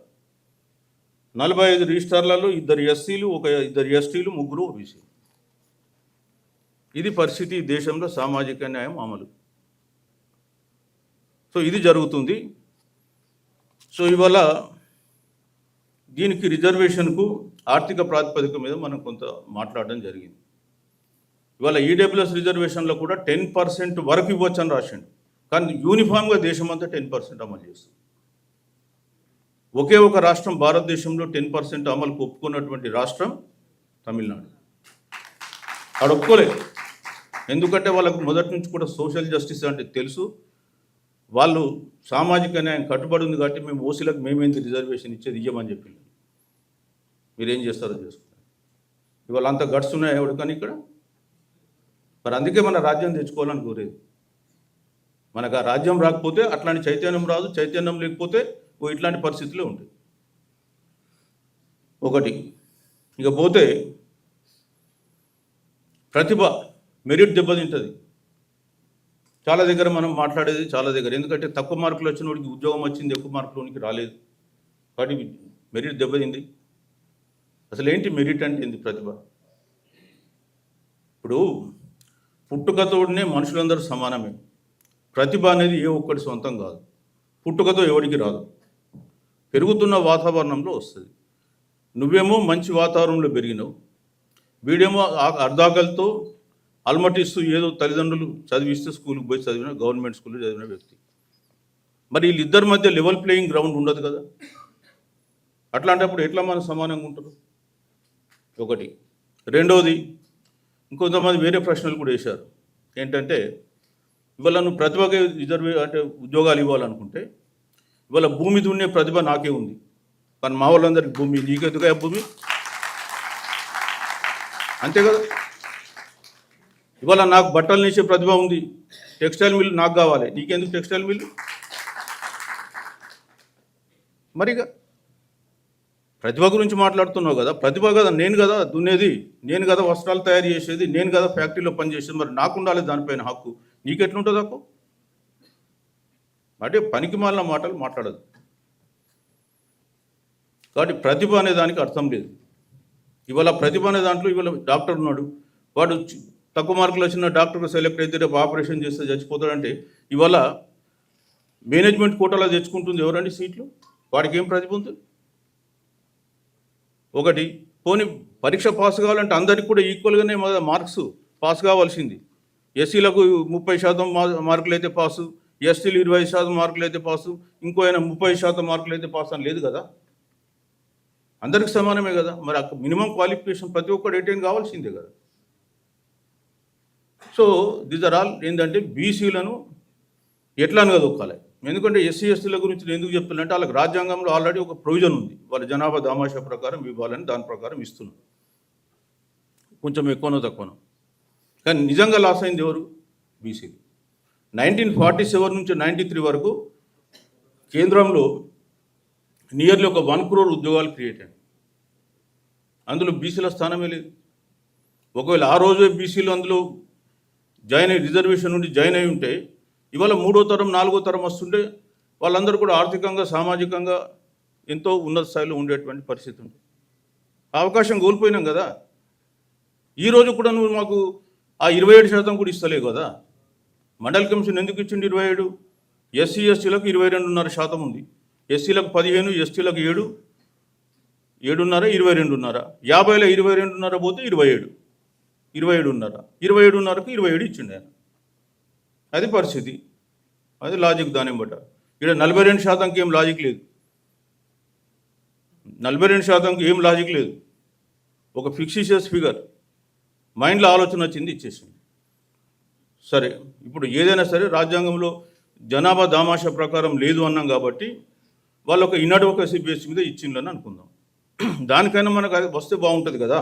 [SPEAKER 1] 45 రిజిస్టార్లలో 2 ఎస్సీలు, 2 ఎస్టీలు, 3 ఓబీసీలు. ఇది పరిస్థితి దేశంలో సామాజిక న్యాయం అమలు. సో ఇది జరుగుతుంది. సో ఇవాళ దీనికి రిజర్వేషన్కు ఆర్థిక ప్రాతిపదిక మీద మనం కొంత మాట్లాడడం జరిగింది. ఇవాళ ఈడబ్ల్యూఎస్ రిజర్వేషన్లో కూడా 10% వరకు ఇవ్వచ్చు అని రాసిండు. కానీ యూనిఫామ్గా దేశమంతా 10% అమలు చేస్తుంది. ఒకే ఒక రాష్ట్రం భారతదేశంలో 10% అమలుకు ఒప్పుకున్నటువంటి రాష్ట్రం తమిళనాడు. ఆడ ఒప్పుకోలేదు. ఎందుకంటే వాళ్ళకు మొదటి నుంచి కూడా సోషల్ జస్టిస్ అంటే తెలుసు. వాళ్ళు సామాజిక న్యాయం కట్టుబడి ఉంది కాబట్టి మేము ఓసీలకు మేమేంది రిజర్వేషన్ ఇచ్చేది ఇవ్వమని చెప్పింది. మీరేం చేస్తారో చేసుకుంటారు. ఇవాళ అంత గట్స్ ఉన్నాయి ఎవడు కానీ ఇక్కడ. మరి అందుకే మన రాజ్యం తెచ్చుకోవాలని కోరేది. మనకు ఆ రాజ్యం రాకపోతే అట్లాంటి చైతన్యం రాదు. చైతన్యం లేకపోతే ఇట్లాంటి పరిస్థితులే ఉంటాయి. ఒకటి. ఇక పోతే ప్రతిభ, మెరిట్ దెబ్బతింటుంది. చాలా దగ్గర మనం మాట్లాడేది చాలా దగ్గర, ఎందుకంటే తక్కువ మార్కులు వచ్చిన వాడికి ఉద్యోగం వచ్చింది, ఎక్కువ మార్కులోనికి రాలేదు, కాబట్టి మెరిట్ దెబ్బతింది. అసలు ఏంటి మెరిట్ అంటే ఏంటి? ప్రతిభ. ఇప్పుడు పుట్టుకతోనే మనుషులందరూ సమానమే. ప్రతిభ అనేది ఏ ఒక్కటి సొంతం కాదు. పుట్టుకతో ఎవరికి రాదు, పెరుగుతున్న వాతావరణంలో వస్తుంది. నువ్వేమో మంచి వాతావరణంలో పెరిగినావు, వీడేమో అర్ధాకలతో అల్మటిస్తూ ఏదో తల్లిదండ్రులు చదివిస్తే స్కూల్కి పోయి చదివిన, గవర్నమెంట్ స్కూల్లో చదివిన వ్యక్తి. మరి వీళ్ళిద్దరి మధ్య లెవెల్ ప్లేయింగ్ గ్రౌండ్ ఉండదు కదా. అట్లాంటప్పుడు ఎట్లా మనం సమానంగా ఉంటారు? ఒకటి. రెండవది, ఇంకొంతమంది వేరే ప్రశ్నలు కూడా వేశారు. ఏంటంటే ఇవాళ నువ్వు ప్రతిభకి అంటే ఉద్యోగాలు ఇవ్వాలనుకుంటే ఇవాళ భూమి దున్నే ప్రతిభ నాకే ఉంది, కానీ మా వాళ్ళందరికీ భూమి, నీకెందుకు భూమి? అంతే కదా. ఇవాళ నాకు బట్టలు నేసే ప్రతిభ ఉంది, టెక్స్టైల్ మిల్లు నాకు కావాలి, నీకెందుకు టెక్స్టైల్ మిల్లు? మరిగా ప్రతిభ గురించి మాట్లాడుతున్నావు కదా, ప్రతిభ కదా, నేను కదా దున్నేది, నేను కదా వస్త్రాలు తయారు చేసేది, నేను కదా ఫ్యాక్టరీలో పనిచేసేది, మరి నాకు ఉండాలి దానిపైన హక్కు, నీకెట్లుంటుంది హక్కు? అంటే పనికి మాలిన మాటలు మాట్లాడదు. కాబట్టి ప్రతిభ అనే దానికి అర్థం లేదు. ఇవాళ ప్రతిభ అనే దాంట్లో ఇవాళ డాక్టర్ ఉన్నాడు, వాడు తక్కువ మార్కులు వచ్చిన డాక్టర్గా సెలెక్ట్ అయితే రేపు ఆపరేషన్ చేస్తే చచ్చిపోతాడంటే ఇవాళ మేనేజ్మెంట్ కోటాలో తెచ్చుకుంటుంది ఎవరండి సీట్లు? వాడికి ఏం ప్రతిభ ఉంది? ఒకటి పోనీ పరీక్ష పాస్ కావాలంటే అందరికి కూడా ఈక్వల్గానే మార్క్స్ పాస్ కావాల్సింది. ఎస్సీలకు 30% మార్కులు అయితే పాసు, ఎస్టీలు 20% మార్కులు అయితే పాసు, ఇంకో ఆయన 30% మార్కులు అయితే పాస్ అని లేదు కదా, అందరికి సమానమే కదా. మరి మినిమం క్వాలిఫికేషన్ ప్రతి ఒక్కరు 18 కావాల్సిందే కదా. సో దీస్ ఆర్ ఆల్ ఏంటంటే బీసీలను ఎట్లా అనగదొక్కాలి. ఎందుకంటే ఎస్సీ ఎస్టీల గురించి నేను ఎందుకు చెప్తున్నంటే వాళ్ళకి రాజ్యాంగంలో ఆల్రెడీ ఒక ప్రొవిజన్ ఉంది, వాళ్ళ జనాభా దామాషా ప్రకారం ఇవ్వాలని, దాని ప్రకారం ఇస్తున్నాం, కొంచెం ఎక్కువనో తక్కువనో. కానీ నిజంగా లాస్ అయింది ఎవరు? బీసీలు. 1947 నుంచి 93 వరకు కేంద్రంలో నియర్లీ ఒక 1 crore ఉద్యోగాలు క్రియేట్ అయ్యాయి, అందులో బీసీల స్థానమే లేదు. ఒకవేళ ఆ రోజే బీసీలు అందులో జాయిన్ అయ్యి రిజర్వేషన్ నుండి జాయిన్ అయి ఉంటే ఇవాళ 3వ తరం 4వ తరం వస్తుంటే వాళ్ళందరూ కూడా ఆర్థికంగా సామాజికంగా ఎంతో ఉన్నత స్థాయిలో ఉండేటువంటి పరిస్థితి ఉంది. అవకాశం కోల్పోయినాం కదా. ఈరోజు కూడా నువ్వు మాకు ఆ 27% కూడా ఇస్తలేవు కదా. మండల్ కమిషన్ ఎందుకు ఇచ్చింది 27? ఎస్సీ ఎస్టీలకు 22.5% ఉంది, ఎస్సీలకు 15, ఎస్టీలకు 7, 7.5, 22.5, 50లో 22.5 పోతే 27, 27.5, 27.5కు 27 ఇచ్చిండు ఆయన. అది పరిస్థితి, అది లాజిక్. దాని బట్ట ఇక్కడ 42%కి ఏం లాజిక్ లేదు, 42%కి ఏం లాజిక్ లేదు. ఒక ఫిక్సిషియస్ ఫిగర్ మైండ్లో ఆలోచన వచ్చింది, ఇచ్చేసింది. సరే, ఇప్పుడు ఏదైనా సరే రాజ్యాంగంలో జనాభా దామాషా ప్రకారం లేదు అన్నాం కాబట్టి వాళ్ళు ఒక ఇన్అడ్వొకసీ బేస్ మీద ఇచ్చిందని అనుకుందాం. దానికైనా మనకు అది వస్తే బాగుంటుంది కదా.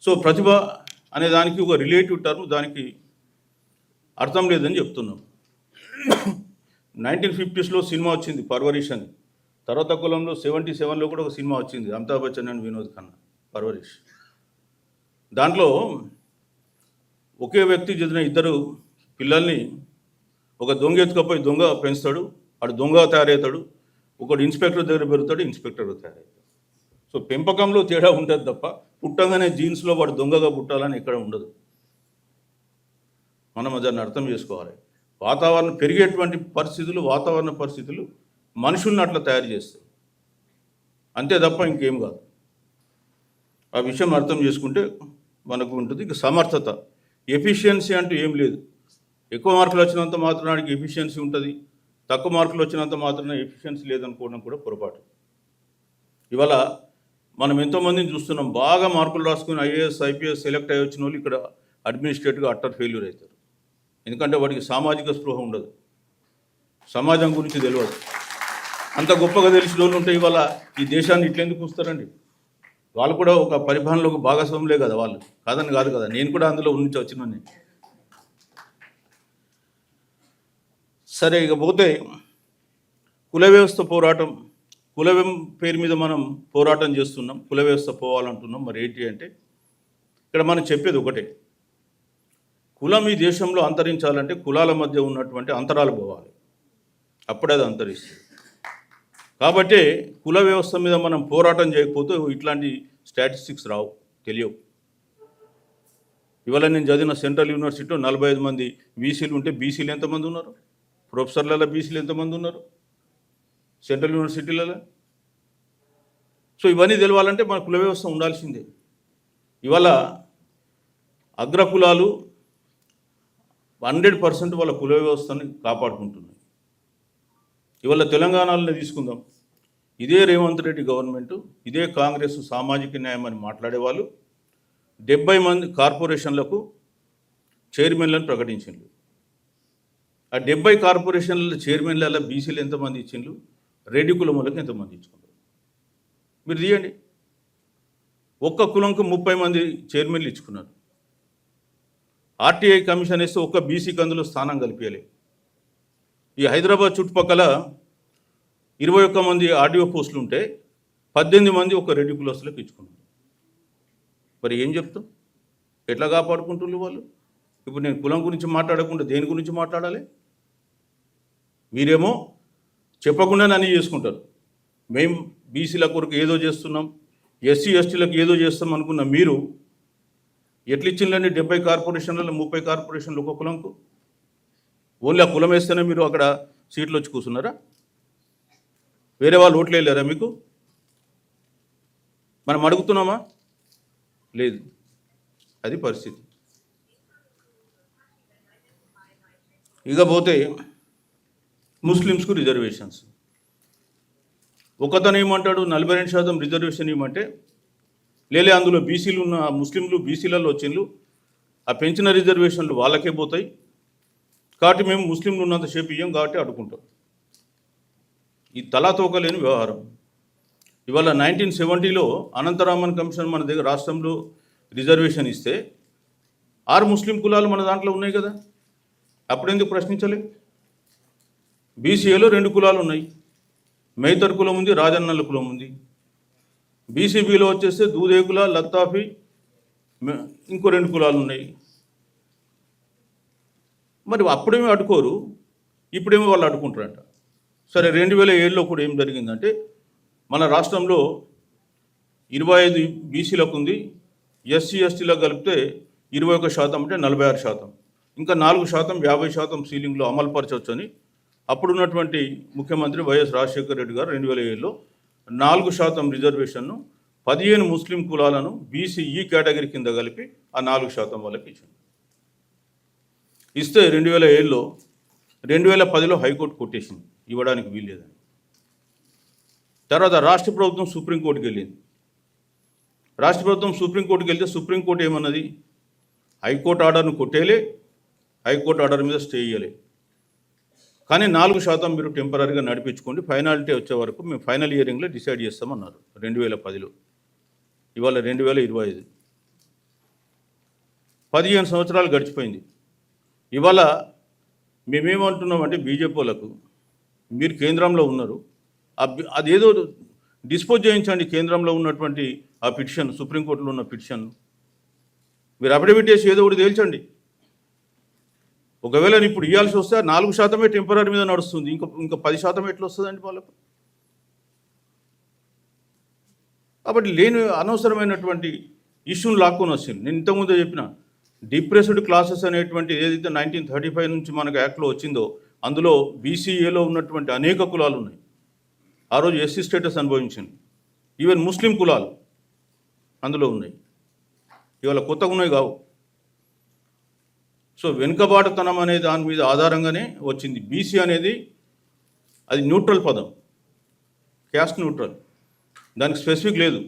[SPEAKER 1] సో ప్రతిభ అనే దానికి ఒక రిలేటివ్ టర్మ్, దానికి అర్థం లేదని చెప్తున్నాం. 1950s సినిమా వచ్చింది పర్వరీష్ అని, తర్వాత కులంలో 77లో కూడా ఒక సినిమా వచ్చింది, అమితాబ్ బచ్చన్ అండ్ వినోద్ ఖన్నా, పర్వరీష్. దాంట్లో ఒకే వ్యక్తి చెందిన 2 పిల్లల్ని ఒక దొంగ ఎత్తుకపోయి దొంగ పెంచుతాడు, వాడు దొంగ తయారవుతాడు, ఒకడు ఇన్స్పెక్టర్ దగ్గర పెరుగుతాడు, ఇన్స్పెక్టర్గా తయారవుతాడు. సో పెంపకంలో తేడా ఉంటుంది తప్ప పుట్టంగానే జీన్స్లో వాడు దొంగగా పుట్టాలని ఎక్కడ ఉండదు. మనం దాన్ని అర్థం చేసుకోవాలి. వాతావరణం పెరిగేటువంటి పరిస్థితులు, వాతావరణ పరిస్థితులు మనుషుల్ని అట్లా తయారు చేస్తాయి, అంతే తప్ప ఇంకేం కాదు. ఆ విషయం అర్థం చేసుకుంటే మనకు ఉంటుంది. ఇక సమర్థత, ఎఫిషియన్సీ అంటూ ఏం లేదు. ఎక్కువ మార్కులు వచ్చినంత మాత్రానికి ఎఫిషియన్సీ ఉంటుంది, తక్కువ మార్కులు వచ్చినంత మాత్రాన ఎఫిషియన్సీ లేదనుకోవడం కూడా పొరపాటు. ఇవాళ మనం ఎంతోమందిని చూస్తున్నాం, బాగా మార్కులు రాసుకుని ఐఏఎస్ ఐపీఎస్ సెలెక్ట్ అయ్యి వచ్చిన వాళ్ళు ఇక్కడ అడ్మినిస్ట్రేటివ్గా అట్టర్ ఫెయిల్యూర్ అవుతారు. ఎందుకంటే వాడికి సామాజిక స్పృహ ఉండదు, సమాజం గురించి తెలియదు. అంత గొప్పగా తెలిసిన వాళ్ళు ఉంటే ఇవాళ ఈ దేశాన్ని ఇట్లెందుకు చూస్తారండి? వాళ్ళు కూడా ఒక పరిపాలనలో ఒక భాగస్వాములే కదా, వాళ్ళు కాదని కాదు కదా, నేను కూడా అందులో నుంచి వచ్చినని. సరే, ఇకపోతే కుల వ్యవస్థ పోరాటం, పేరు మీద మనం పోరాటం చేస్తున్నాం, కుల వ్యవస్థ పోవాలంటున్నాం. మరి ఏంటి అంటే ఇక్కడ మనం చెప్పేది ఒకటే, కులం ఈ దేశంలో అంతరించాలంటే కులాల మధ్య ఉన్నటువంటి అంతరాలు పోవాలి, అప్పుడే అది అంతరిస్తుంది. కాబట్టి కుల వ్యవస్థ మీద మనం పోరాటం చేయకపోతే ఇట్లాంటి స్టాటిస్టిక్స్ రావు, తెలియవు. ఇవాళ నేను చదివిన సెంట్రల్ యూనివర్సిటీలో 45 మంది బీసీలు ఉంటే బీసీలు ఎంతమంది ఉన్నారు? ప్రొఫెసర్లలో బీసీలు ఎంతమంది ఉన్నారు సెంట్రల్ యూనివర్సిటీలలో? సో ఇవన్నీ తెలవాలంటే మన కుల వ్యవస్థ ఉండాల్సిందే. ఇవాళ అగ్రకులాలు 100% వాళ్ళ కుల వ్యవస్థని కాపాడుకుంటున్నాయి. ఇవాళ తెలంగాణలో తీసుకుందాం, ఇదే రేవంత్ రెడ్డి గవర్నమెంటు, ఇదే కాంగ్రెస్ సామాజిక న్యాయం అని మాట్లాడేవాళ్ళు 70 మంది కార్పొరేషన్లకు చైర్మన్లను ప్రకటించింది. ఆ 70 కార్పొరేషన్ల చైర్మన్లలో బీసీలు ఎంతమంది ఇచ్చిండ్రు, రెడ్డి కులం వాళ్ళకి ఎంతమంది ఇచ్చుకున్నారు మీరు తీయండి. ఒక్క కులంకు 30 మంది చైర్మన్లు ఇచ్చుకున్నారు. ఆర్టీఐ కమిషన్ వేస్తే ఒక్క బీసీకి అందులో స్థానం కల్పించలే. ఈ హైదరాబాద్ చుట్టుపక్కల 21 మంది ఆర్డీఓ పోస్టులు ఉంటే 18 మంది ఒక రెడ్డి కులస్తులకు ఇచ్చుకున్నారు. మరి ఏం చెప్తాం, ఎట్లా కాపాడుకుంటున్నారు వాళ్ళు? ఇప్పుడు నేను కులం గురించి మాట్లాడకుండా దేని గురించి మాట్లాడాలి? మీరేమో చెప్పకుండా నన్ను చేసుకుంటారు. మేము బీసీల కొరకు ఏదో చేస్తున్నాం, ఎస్సీ ఎస్టీలకు ఏదో చేస్తాం అనుకున్న మీరు ఎట్లా ఇచ్చిందండి? 70 కార్పొరేషన్లలో 30 కార్పొరేషన్లు ఒక కులంకు. ఓన్లీ ఆ కులం వేస్తేనే మీరు అక్కడ సీట్లు వచ్చి కూర్చున్నారా? వేరే వాళ్ళు ఓట్లు వేయలేరా మీకు? మనం అడుగుతున్నామా? లేదు. అది పరిస్థితి. ఇక పోతే ముస్లిమ్స్కు రిజర్వేషన్స్. ఒకతను ఏమంటాడు 42% రిజర్వేషన్ ఇవ్వమంటే, లేలే అందులో బీసీలు ఉన్న ముస్లింలు బీసీలలో వచ్చిండ్రు, ఆ పెంచిన రిజర్వేషన్లు వాళ్ళకే పోతాయి కాబట్టి మేము ముస్లింలు ఉన్నంతసేపు ఇయ్యం కాబట్టి అడుకుంటాం. ఈ తలాతోకలేని వ్యవహారం. ఇవాళ 1970లో అనంతరామన్ కమిషన్ మన దగ్గర రాష్ట్రంలో రిజర్వేషన్ ఇస్తే 6 ముస్లిం కులాలు మన దాంట్లో ఉన్నాయి కదా, అప్పుడెందుకు ప్రశ్నించలే? బీసీఏలో 2 కులాలు ఉన్నాయి, మైతర్ కులం ఉంది, రాజన్నల కులం ఉంది. బీసీబీలో వచ్చేస్తే దూదేకుల, లత్తాఫీ, ఇంకో 2 కులాలు ఉన్నాయి. మరి అప్పుడేమో అడుకోరు, ఇప్పుడేమో వాళ్ళు అడుకుంటారంట. సరే, 2007లో కూడా ఏం జరిగిందంటే మన రాష్ట్రంలో 25 బీసీలకు ఉంది, ఎస్సీ ఎస్టీలకు కలిపితే 21% అంటే 46%, ఇంకా 4% 50% సీలింగ్లో అమలుపరచవచ్చని అప్పుడున్నటువంటి ముఖ్యమంత్రి వైఎస్ రాజశేఖర రెడ్డి గారు 2007లో 4% రిజర్వేషన్ను 15 ముస్లిం కులాలను బీసీఈ కేటగిరీ కింద కలిపి ఆ 4% వాళ్ళకి ఇచ్చింది. ఇస్తే 2007లో 2010లో హైకోర్టు కొట్టేసింది, ఇవ్వడానికి వీల్లేదని. తర్వాత రాష్ట్ర ప్రభుత్వం సుప్రీంకోర్టుకి వెళ్ళింది. రాష్ట్ర ప్రభుత్వం సుప్రీంకోర్టుకి వెళ్తే సుప్రీంకోర్టు ఏమన్నది? హైకోర్టు ఆర్డర్ను కొట్టేలే, హైకోర్టు ఆర్డర్ మీద స్టే ఇయ్యలే, కానీ 4% మీరు టెంపరీగా నడిపించుకోండి, ఫైనాలిటీ వచ్చే వరకు మేము ఫైనల్ హియరింగ్లో డిసైడ్ చేస్తామన్నారు 2010లో. ఇవాళ 2025, 15 సంవత్సరాలు గడిచిపోయింది. ఇవాళ మేమేమంటున్నామంటే బీజేపీ వాళ్ళకు, మీరు కేంద్రంలో ఉన్నారు, అదేదో డిస్పోజ్ చేయించండి, కేంద్రంలో ఉన్నటువంటి ఆ పిటిషన్, సుప్రీంకోర్టులో ఉన్న పిటిషన్ మీరు అఫిడవిట్ చేసి ఏదో ఒకటి తేల్చండి. ఒకవేళ ఇప్పుడు ఇవ్వాల్సి వస్తే 4% టెంపరీ మీద నడుస్తుంది, ఇంకా 10% ఎట్లా వస్తుందండి వాళ్ళకు? కాబట్టి లేని అనవసరమైనటువంటి ఇష్యూని లాక్కొని వస్తుంది. నేను ఇంతకుముందే చెప్పిన డిప్రెస్డ్ క్లాసెస్ అనేటువంటి ఏదైతే 1935 నుంచి మనకు యాక్ట్లో వచ్చిందో అందులో బీసీఏలో ఉన్నటువంటి అనేక కులాలు ఉన్నాయి. ఆ రోజు ఎస్సీ స్టేటస్ అనుభవించింది. ఈవెన్ ముస్లిం కులాలు అందులో ఉన్నాయి, ఇవాళ కొత్తగా ఉన్నాయి కావు. సో వెనుకబాటుతనం అనే దాని మీద ఆధారంగానే వచ్చింది. బీసీ అనేది అది న్యూట్రల్ పదం, క్యాస్ట్ న్యూట్రల్, దానికి స్పెసిఫిక్ లేదు.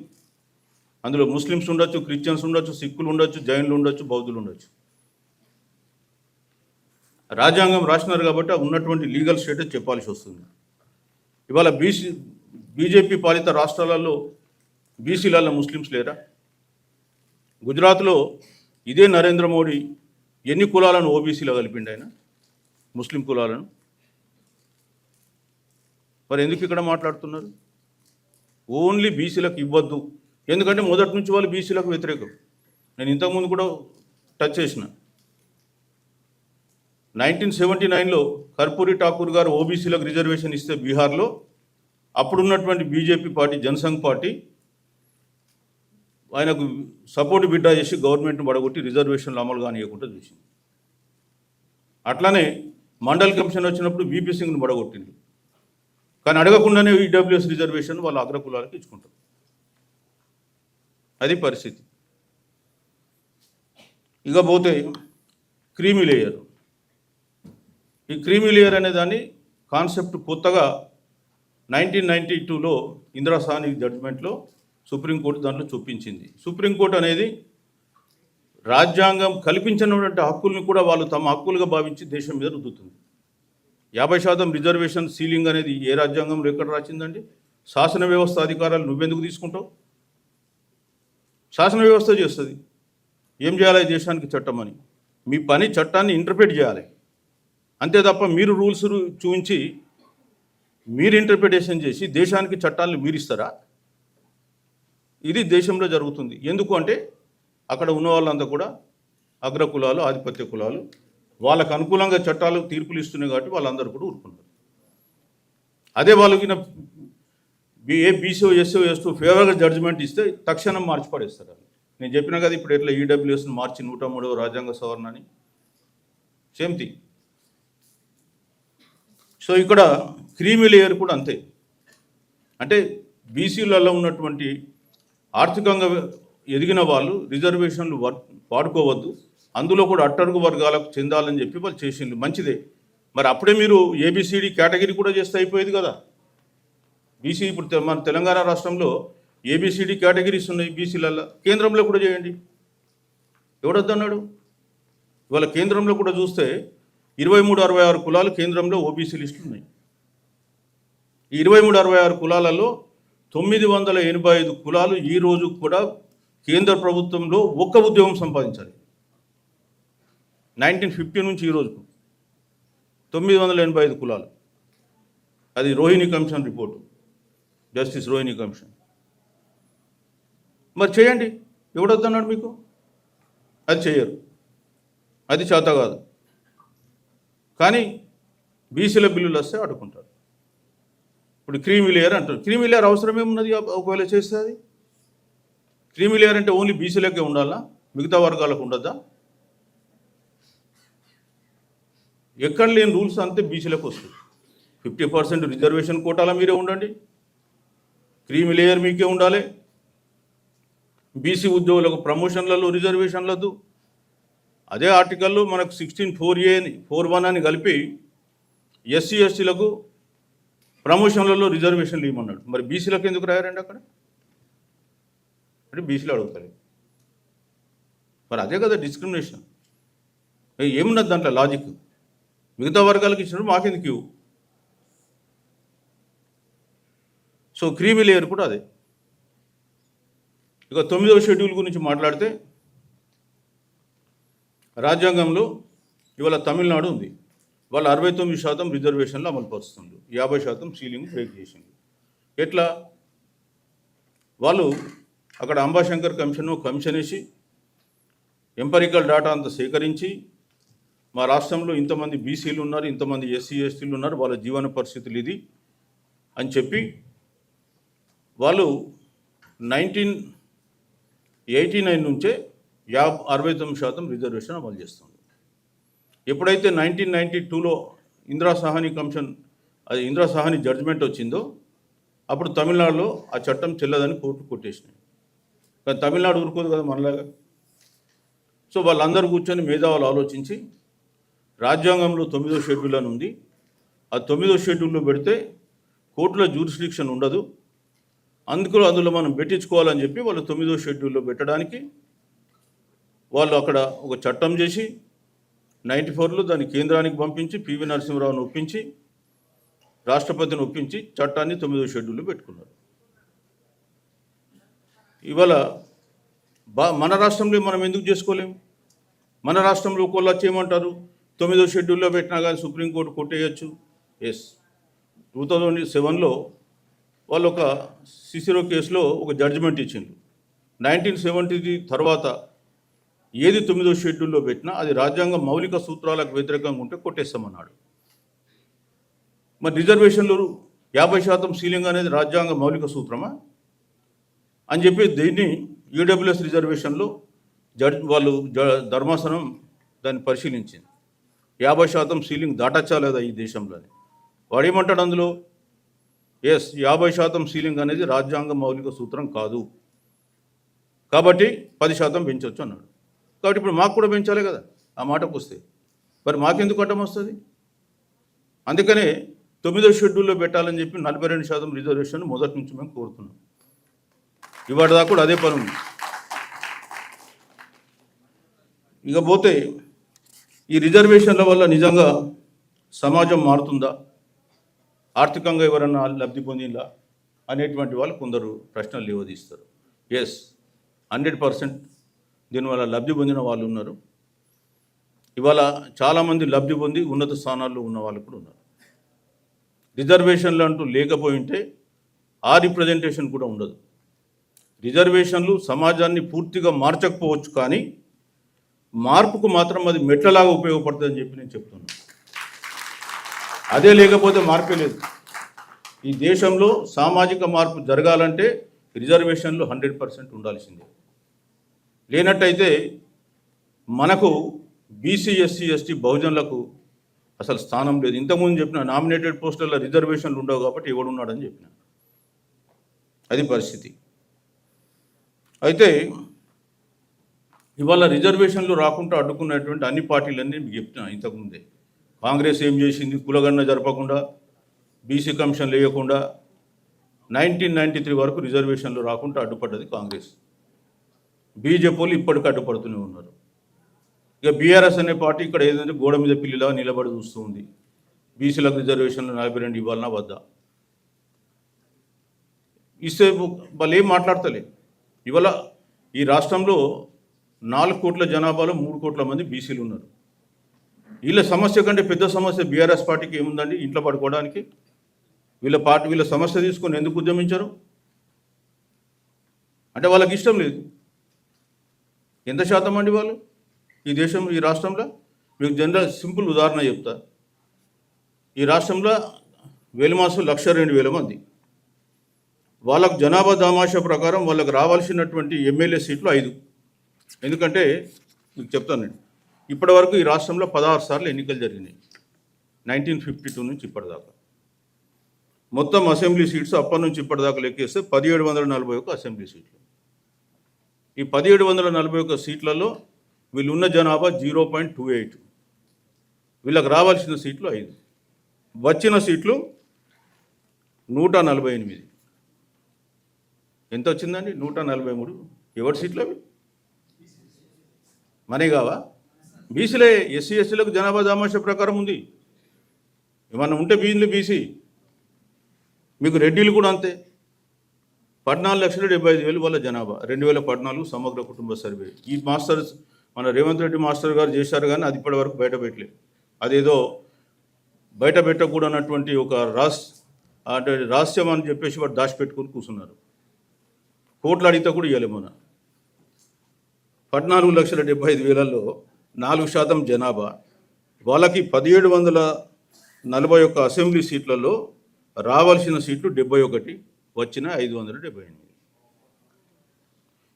[SPEAKER 1] అందులో ముస్లిమ్స్ ఉండొచ్చు, క్రిస్టియన్స్ ఉండొచ్చు, సిక్కులు ఉండొచ్చు, జైన్లు ఉండొచ్చు, బౌద్ధులు ఉండొచ్చు. రాజ్యాంగం రాసినారు కాబట్టి ఉన్నటువంటి లీగల్ స్టేటస్ చెప్పాల్సి వస్తుంది. ఇవాళ బీజేపీ పాలిత రాష్ట్రాలలో బీసీలలో ముస్లిమ్స్ లేరా? గుజరాత్లో ఇదే నరేంద్ర మోడీ ఎన్ని కులాలను ఓబీసీలో కలిపిండి ఆయన, ముస్లిం కులాలను. మరి ఎందుకు ఇక్కడ మాట్లాడుతున్నారు? ఓన్లీ బీసీలకు ఇవ్వద్దు, ఎందుకంటే మొదటి నుంచి వాళ్ళు బీసీలకు వ్యతిరేకం. నేను ఇంతకుముందు కూడా టచ్ చేసిన 1979లో కర్పూరి ఠాకూర్ గారు ఓబీసీలకు రిజర్వేషన్ ఇస్తే బీహార్లో అప్పుడున్నటువంటి బీజేపీ పార్టీ, జనసంఘ్ పార్టీ ఆయనకు సపోర్ట్ బిడ్డా చేసి గవర్నమెంట్ని పడగొట్టి రిజర్వేషన్లు అమలు కానియకుండా చూసింది. అట్లానే మండల్ కమిషన్ వచ్చినప్పుడు వీపీ సింగ్ను పడగొట్టింది, కానీ అడగకుండానే ఈడబ్ల్యూఎస్ రిజర్వేషన్ వాళ్ళ అగ్రకులాలకు ఇచ్చుకుంటారు. అది పరిస్థితి. ఇక పోతే క్రీమీ లేయర్. ఈ క్రీమీ లేయర్ అనే దాన్ని కాన్సెప్ట్ కొత్తగా 1992లో ఇందిరాసాని జడ్జిమెంట్లో సుప్రీంకోర్టు దాంట్లో చూపించింది. సుప్రీంకోర్టు అనేది రాజ్యాంగం కల్పించినటువంటి హక్కుల్ని కూడా వాళ్ళు తమ హక్కులుగా భావించి దేశం మీద రుద్దుతుంది. 50% రిజర్వేషన్ సీలింగ్ అనేది ఏ రాజ్యాంగంలో ఎక్కడ రాసిందండి? శాసన వ్యవస్థ అధికారాలు నువ్వెందుకు తీసుకుంటావు? శాసన వ్యవస్థ చేస్తుంది. ఏం చేయాలి దేశానికి చట్టం అని. మీ పని చట్టాన్ని ఇంటర్ప్రిట్ చేయాలి అంతే తప్ప మీరు రూల్స్ చూపించి మీరు ఇంటర్ప్రిటేషన్ చేసి దేశానికి చట్టాలను మీరిస్తారా? ఇది దేశంలో జరుగుతుంది. ఎందుకు అంటే అక్కడ ఉన్న వాళ్ళంతా కూడా అగ్ర కులాలు, ఆధిపత్య కులాలు, వాళ్ళకు అనుకూలంగా చట్టాలు తీర్పులు ఇస్తున్నాయి కాబట్టి వాళ్ళందరూ కూడా ఊరుకున్నారు. అదే వాళ్ళకి బీసీ ఎస్ఓ ఎస్టూ ఫేవర్గా జడ్జిమెంట్ ఇస్తే తక్షణం మార్చి పడేస్తారు. నేను చెప్పినా కదా ఇప్పుడు ఎట్లా ఈడబ్ల్యూఎస్ని మార్చి 103వ రాజ్యాంగ సవరణ అని. Same thing. సో ఇక్కడ క్రీమీ లేయర్ కూడా అంతే. అంటే బీసీలలో ఉన్నటువంటి ఆర్థికంగా ఎదిగిన వాళ్ళు రిజర్వేషన్లు వాడుకోవద్దు, అందులో కూడా అట్టడుగు వర్గాలకు చెందాలని చెప్పి వాళ్ళు చేసిండ్రు. మంచిదే. మరి అప్పుడే మీరు ఏబిసిడి కేటగిరీ కూడా చేస్తే అయిపోయేది కదా. బీసీ ఇప్పుడు మన తెలంగాణ రాష్ట్రంలో ఏబిసిడి కేటగిరీస్ ఉన్నాయి బీసీలలో, కేంద్రంలో కూడా చేయండి. ఎవడొద్దన్నాడు? ఇవాళ కేంద్రంలో కూడా చూస్తే 2366 కులాలు కేంద్రంలో ఓబీసీ లిస్టులు ఉన్నాయి. ఈ 2366 కులాలలో 985 కులాలు ఈ రోజు కూడా కేంద్ర ప్రభుత్వంలో ఒక్క ఉద్యోగం సంపాదించాలి. 1950 నుంచి ఈ రోజుకు 985 కులాలు. అది Rohini commission report, justice Rohini commission. మరి చేయండి. ఎవడొద్దన్నాడు మీకు? అది చేయరు, అది చేత కాదు. కానీ బీసీల బిల్లులు వస్తే అడ్డుకుంటారు. ఇప్పుడు క్రీమీ లేయర్ అంటారు. క్రీమీ లేయర్ అవసరం ఏమున్నది ఒకవేళ చేస్తే? అది క్రీమీ లేయర్ అంటే ఓన్లీ బీసీలకే ఉండాలా, మిగతా వర్గాలకు ఉండద్దా? ఎక్కడ లేని రూల్స్ అంతే బీసీలకు వస్తుంది. 50% రిజర్వేషన్ కోటాలో మీరే ఉండండి, క్రీమీ లేయర్ మీకే ఉండాలి. బీసీ ఉద్యోగులకు ప్రమోషన్లలో రిజర్వేషన్లదు. అదే ఆర్టికల్లో మనకు 16(4)(a) 4(1) అని కలిపి ఎస్సీ ఎస్టీలకు ప్రమోషన్లలో రిజర్వేషన్లు ఇవ్వమన్నాడు. మరి బీసీలకు ఎందుకు రాయారండి అక్కడ? అంటే బీసీలు అడుగుతారు. మరి అదే కదా డిస్క్రిమినేషన్. ఏమున్నది దాంట్లో లాజిక్? మిగతా వర్గాలకు ఇచ్చినప్పుడు మాకెందుకు ఇవ్వు? సో క్రీమీ లేయర్ కూడా అదే. ఇక 9వ షెడ్యూల్ గురించి మాట్లాడితే, రాజ్యాంగంలో ఇవాళ తమిళనాడు ఉంది, వాళ్ళు 69% రిజర్వేషన్లు అమలుపరుస్తుంది, 50% సీలింగ్ బ్రేక్ చేసింది. ఎట్లా? వాళ్ళు అక్కడ అంబాశంకర్ కమిషన్ వేసి ఎంపరికల్ డాటా అంతా సేకరించి, మా రాష్ట్రంలో ఇంతమంది బీసీలు ఉన్నారు, ఇంతమంది ఎస్సీ ఎస్టీలు ఉన్నారు, వాళ్ళ జీవన పరిస్థితులు ఇది అని చెప్పి వాళ్ళు 1989 నుంచే 69% రిజర్వేషన్ అమలు చేస్తుంది. ఎప్పుడైతే 1992లో ఇందిరా సాహ్ని కమిషన్, అది ఇందిరా సాహ్ని జడ్జిమెంట్ వచ్చిందో, అప్పుడు తమిళనాడులో ఆ చట్టం చెల్లదని కోర్టు కొట్టేసినాయి. కానీ తమిళనాడు ఊరుకోదు కదా మనలాగా. సో వాళ్ళందరూ కూర్చొని మేధావులు ఆలోచించి రాజ్యాంగంలో 9వ షెడ్యూల్ అని ఉంది, ఆ 9వ షెడ్యూల్లో పెడితే కోర్టుల జ్యూరిస్డిక్షన్ ఉండదు, అందులో మనం పెట్టించుకోవాలని చెప్పి వాళ్ళు 9వ షెడ్యూల్లో పెట్టడానికి వాళ్ళు అక్కడ ఒక చట్టం చేసి 94లో దాన్ని కేంద్రానికి పంపించి పివి నరసింహరావును ఒప్పించి రాష్ట్రపతిని ఒప్పించి చట్టాన్ని 9వ షెడ్యూల్లో పెట్టుకున్నారు. ఇవాళ మన రాష్ట్రంలో మనం ఎందుకు చేసుకోలేము? మన రాష్ట్రంలో ఒకళ్ళు వచ్చి ఏమంటారు, 9వ షెడ్యూల్లో పెట్టినా కానీ సుప్రీంకోర్టు కొట్టేయచ్చు. ఎస్, 2007లో వాళ్ళు ఒక సిసిరో కేసులో ఒక జడ్జిమెంట్ ఇచ్చిండ్రు. 1970 తర్వాత ఏది 9వ షెడ్యూల్లో పెట్టినా అది రాజ్యాంగ మౌలిక సూత్రాలకు వ్యతిరేకంగా ఉంటే కొట్టేస్తామన్నాడు. మరి రిజర్వేషన్లు 50% సీలింగ్ అనేది రాజ్యాంగ మౌలిక సూత్రమా అని చెప్పి దీన్ని ఈడబ్ల్యూఎస్ రిజర్వేషన్లో వాళ్ళు ధర్మాసనం దాన్ని పరిశీలించింది. 50% సీలింగ్ దాటచ్చా లేదా ఈ దేశంలోని. వాడు ఏమంటాడు అందులో? ఎస్, 50% సీలింగ్ అనేది రాజ్యాంగ మౌలిక సూత్రం కాదు, కాబట్టి 10% పెంచవచ్చు అన్నాడు. కాబట్టి ఇప్పుడు మాకు కూడా పెంచాలి కదా ఆ మాటకు వస్తే. మరి మాకెందుకు అడ్డం వస్తుంది? అందుకనే 9వ షెడ్యూల్లో పెట్టాలని చెప్పి 42% రిజర్వేషన్ మొదటి నుంచి మేము కోరుతున్నాం. ఇవాటి దాకా కూడా అదే పని ఉంది. ఇక పోతే ఈ రిజర్వేషన్ల వల్ల నిజంగా సమాజం మారుతుందా, ఆర్థికంగా ఎవరన్నా లబ్ధి పొందిందా అనేటువంటి వాళ్ళు కొందరు ప్రశ్నలు లేవదీస్తారు. ఎస్, 100% దీనివల్ల లబ్ధి పొందిన వాళ్ళు ఉన్నారు. ఇవాళ చాలామంది లబ్ధి పొంది ఉన్నత స్థానాల్లో ఉన్న వాళ్ళు కూడా ఉన్నారు. రిజర్వేషన్లు అంటూ లేకపోయి ఉంటే ఆ రిప్రజెంటేషన్ కూడా ఉండదు. రిజర్వేషన్లు సమాజాన్ని పూర్తిగా మార్చకపోవచ్చు, కానీ మార్పుకు మాత్రం అది మెట్లలాగా ఉపయోగపడుతుందని చెప్పి నేను చెప్తున్నాను. అదే లేకపోతే మార్పే లేదు. ఈ దేశంలో సామాజిక మార్పు జరగాలంటే రిజర్వేషన్లు 100% ఉండాల్సిందే. లేనట్టయితే మనకు బీసీ, ఎస్సీ, ఎస్టీ, బహుజనులకు అసలు స్థానం లేదు. ఇంతకుముందు చెప్పిన నామినేటెడ్ పోస్టుల్లో రిజర్వేషన్లు ఉండవు కాబట్టి ఎవడున్నాడని చెప్పిన, అది పరిస్థితి. అయితే ఇవాళ రిజర్వేషన్లు రాకుండా అడ్డుకున్నటువంటి అన్ని పార్టీలన్నీ మీకు చెప్తున్నా ఇంతకుముందే. కాంగ్రెస్ ఏం చేసింది? కులగణన జరపకుండా, బీసీ కమిషన్ లేకుండా 1993 వరకు రిజర్వేషన్లు రాకుండా అడ్డుపడ్డది కాంగ్రెస్. బీజేపీ వాళ్ళు ఇప్పటికీ అడ్డుపడుతూనే ఉన్నారు. ఇక బీఆర్ఎస్ అనే పార్టీ ఇక్కడ ఏదంటే గోడ మీద పిల్లిలా నిలబడి చూస్తూ ఉంది. బీసీలకు రిజర్వేషన్లు 42 ఇవ్వాలన్నా వద్దా? ఇస్తే వాళ్ళు ఏం మాట్లాడతలే. ఇవాళ ఈ రాష్ట్రంలో 4 కోట్ల జనాభాలో 3 కోట్ల మంది బీసీలు ఉన్నారు. వీళ్ళ సమస్య కంటే పెద్ద సమస్య బీఆర్ఎస్ పార్టీకి ఏముందండి? ఇంట్లో పడుకోవడానికి. వీళ్ళ సమస్య తీసుకొని ఎందుకు ఉద్యమించరు అంటే వాళ్ళకి ఇష్టం లేదు. ఎంత శాతం అండి వాళ్ళు ఈ రాష్ట్రంలో? మీకు జనరల్ సింపుల్ ఉదాహరణ చెప్తా. ఈ రాష్ట్రంలో వేలమాసు 1,02,000 మంది. వాళ్ళకు జనాభా దామాషా ప్రకారం వాళ్ళకు రావాల్సినటువంటి ఎమ్మెల్యే సీట్లు 5. ఎందుకంటే మీకు చెప్తానండి, ఇప్పటి వరకు ఈ రాష్ట్రంలో 16 సార్లు ఎన్నికలు జరిగినాయి 1952 నుంచి ఇప్పటిదాకా. మొత్తం అసెంబ్లీ సీట్స్ అప్పటి నుంచి ఇప్పటిదాకా లెక్కేస్తే 1741 అసెంబ్లీ సీట్లు. ఈ 1741 సీట్లలో వీళ్ళున్న జనాభా 0.28. వీళ్ళకి రావాల్సిన సీట్లు 5, వచ్చిన సీట్లు 148. ఎంత వచ్చిందండి? 143. ఎవరి సీట్లు అవి? మనీ కావా? బీసీలే. ఎస్సీ ఎస్టీలకు జనాభా దామాషా ప్రకారం ఉంది. ఏమన్నా ఉంటే బీసీ. మీకు రెడ్డిలు కూడా అంతే. 14,75,000 వాళ్ళ జనాభా. 2014 సమగ్ర కుటుంబ సర్వే. ఈ మాస్టర్స్ మన రేవంత్ రెడ్డి మాస్టర్ గారు చేశారు, కానీ అది ఇప్పటి వరకు బయట పెట్టలేదు. అదేదో బయట పెట్టకూడనటువంటి ఒక రహస్యం అని చెప్పేసి వాడు దాచిపెట్టుకొని కూర్చున్నారు. కోట్లు అడిగితే కూడా ఇవ్వలేమన్నా. 14,75,000లో 4% జనాభా. వాళ్ళకి 1741 అసెంబ్లీ సీట్లలో రావాల్సిన సీట్లు 71, వచ్చిన 578.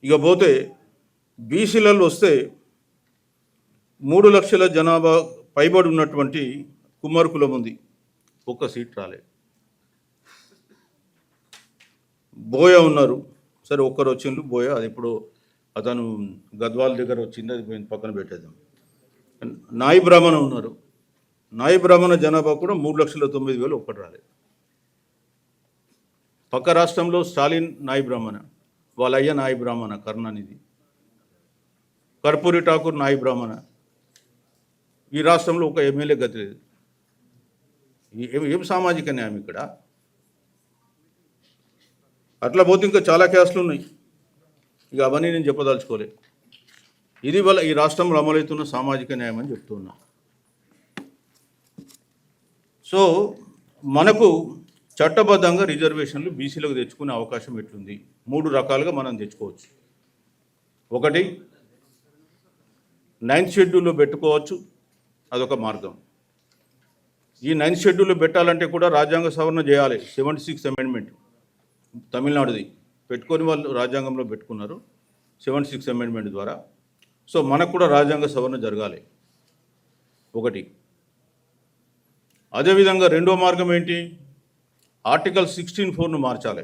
[SPEAKER 1] ఇక పోతే బీసీలలో వస్తే 3 లక్షల జనాభా పైబడి ఉన్నటువంటి కుమ్మరి కులం ఉంది, 1 సీట్ రాలేదు. బోయ ఉన్నారు, సరే ఒక్కరు వచ్చిండ్రు బోయ. అది ఇప్పుడు అతను గద్వాల దగ్గర వచ్చింది, అది పక్కన పెట్టేద్దాం. నాయి బ్రాహ్మణ ఉన్నారు. నాయి బ్రాహ్మణ జనాభా కూడా 3,09,000, ఒక్కటి రాలేదు. పక్క రాష్ట్రంలో స్టాలిన్ నాయి బ్రాహ్మణ, వాళ్ళ అయ్య నాయి బ్రాహ్మణ కరుణానిధి. కర్పూరి ఠాకూర్ నాయి బ్రాహ్మణ. ఈ రాష్ట్రంలో ఒక ఎమ్మెల్యే గతి లేదు. ఏం సామాజిక న్యాయం ఇక్కడ? అట్లా పోతే ఇంకా చాలా క్యాస్ట్లు ఉన్నాయి. ఇక అవన్నీ నేను చెప్పదలుచుకోలే. ఇది వల్ల ఈ రాష్ట్రంలో అమలవుతున్న సామాజిక న్యాయం అని చెప్తున్నా. సో మనకు చట్టబద్ధంగా రిజర్వేషన్లు బీసీలకు తెచ్చుకునే అవకాశం ఎట్లుంది? 3 రకాలుగా మనం తెచ్చుకోవచ్చు. ఒకటి, 9th షెడ్యూల్లో పెట్టుకోవచ్చు, అదొక మార్గం. ఈ 9th షెడ్యూల్లో పెట్టాలంటే కూడా రాజ్యాంగ సవరణ చేయాలి. 76th అమెండ్మెంట్ తమిళనాడుది పెట్టుకొని వాళ్ళు రాజ్యాంగంలో పెట్టుకున్నారు 76th అమెండ్మెంట్ ద్వారా. సో మనకు కూడా రాజ్యాంగ సవరణ జరగాలి ఒకటి. అదేవిధంగా రెండో మార్గం ఏంటి? ఆర్టికల్ 16(4)ను మార్చాలి.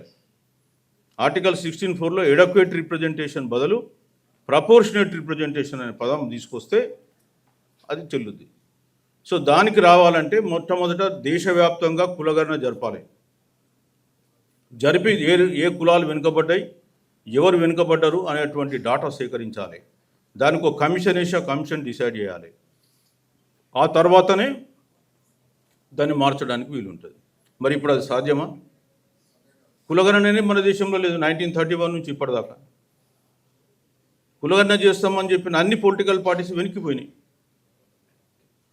[SPEAKER 1] ఆర్టికల్ 16(4)లో ఎడక్వేట్ రిప్రజెంటేషన్ బదులు ప్రపోర్షనేట్ రిప్రజెంటేషన్ అనే పదం తీసుకొస్తే అది చెల్లుద్ది. సో దానికి రావాలంటే మొట్టమొదట దేశవ్యాప్తంగా కులగణన జరపాలి. జరిపి ఏ కులాలు వెనుకబడ్డాయి, ఎవరు వెనుకబడ్డారు అనేటువంటి డాటా సేకరించాలి. దానికి ఒక కమిషన్ వేసి ఆ కమిషన్ డిసైడ్ చేయాలి. ఆ తర్వాతనే దాన్ని మార్చడానికి వీలుంటుంది. మరి ఇప్పుడు అది సాధ్యమా? కులగణన అనేది మన దేశంలో లేదు 1931 నుంచి ఇప్పటిదాకా. కులగణన చేస్తామని చెప్పిన అన్ని పొలిటికల్ పార్టీస్ వెనక్కిపోయినాయి.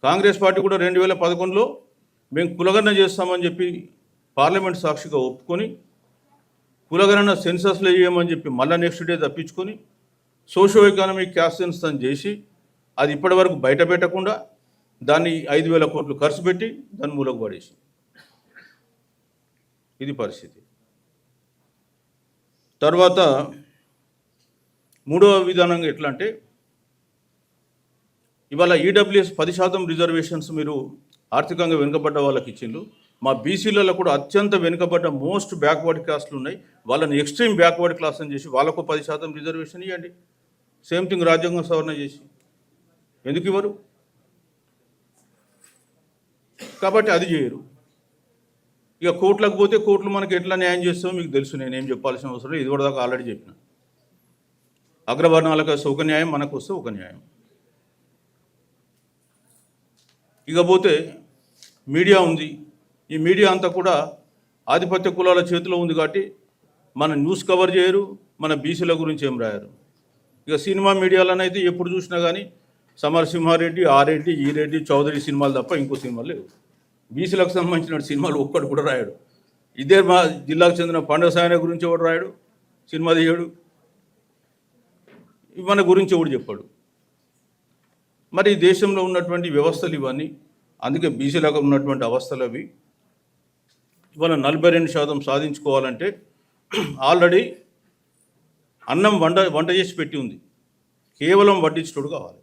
[SPEAKER 1] కాంగ్రెస్ పార్టీ కూడా 2011లో మేము కులగణన చేస్తామని చెప్పి పార్లమెంట్ సాక్షిగా ఒప్పుకొని కులగణన సెన్సస్లో చేయమని చెప్పి మళ్ళీ నెక్స్ట్ డే తప్పించుకొని సోషో ఎకనామిక్ క్యాస్ట్ సెన్సస్ చేసి అది ఇప్పటి వరకు బయట పెట్టకుండా దాన్ని 5,000 కోట్లు ఖర్చు పెట్టి దాన్ని మూలకు పడేసి ఇది పరిస్థితి. తర్వాత మూడవ విధానంగా ఎట్లా అంటే ఇవాళ ఈడబ్ల్యూఎస్ 10% రిజర్వేషన్స్ మీరు ఆర్థికంగా వెనుకబడ్డ వాళ్ళకి ఇచ్చిండ్రు. మా బీసీలలో కూడా అత్యంత వెనుకబడ్డ మోస్ట్ బ్యాక్వర్డ్ క్లాస్లు ఉన్నాయి, వాళ్ళని ఎక్స్ట్రీమ్ బ్యాక్వర్డ్ క్లాస్ అని చేసి వాళ్ళకు 10% రిజర్వేషన్ ఇవ్వండి. సేమ్ థింగ్ రాజ్యాంగం సవరణ చేసి ఎందుకు ఇవ్వరు? కాబట్టి అది చేయరు. ఇక కోర్టులకు పోతే కోర్టులు మనకి ఎట్లా న్యాయం చేస్తామో మీకు తెలుసు, నేనేం చెప్పాల్సిన అవసరం లేదు. ఇది కూడా దాకా ఆల్రెడీ చెప్పిన. అగ్రవర్ణాలకు వస్తే ఒక న్యాయం, మనకు వస్తే ఒక న్యాయం. ఇకపోతే మీడియా ఉంది. ఈ మీడియా అంతా కూడా ఆధిపత్య కులాల చేతిలో ఉంది కాబట్టి మన న్యూస్ కవర్ చేయరు, మన బీసీల గురించి ఏం రాయరు. ఇక సినిమా మీడియాలోనైతే ఎప్పుడు చూసినా కానీ సమరసింహారెడ్డి, ఆ రెడ్డి, ఈ రెడ్డి, చౌదరి సినిమాలు తప్ప ఇంకో సినిమాలు లేవు. బీసీలకు సంబంధించిన సినిమాలు ఒక్కడు కూడా రాయడు. ఇదే మా జిల్లాకు చెందిన పండుగ సాయన గురించి ఎవడు రాయడు, సినిమా తీయడు, మన గురించి ఎవడు చెప్పాడు. మరి ఈ దేశంలో ఉన్నటువంటి వ్యవస్థలు ఇవన్నీ, అందుకే బీసీలకు ఉన్నటువంటి అవస్థలు అవి. ఇవాళ 42% సాధించుకోవాలంటే ఆల్రెడీ అన్నం వంట చేసి పెట్టి ఉంది, కేవలం వడ్డించుడు కావాలి.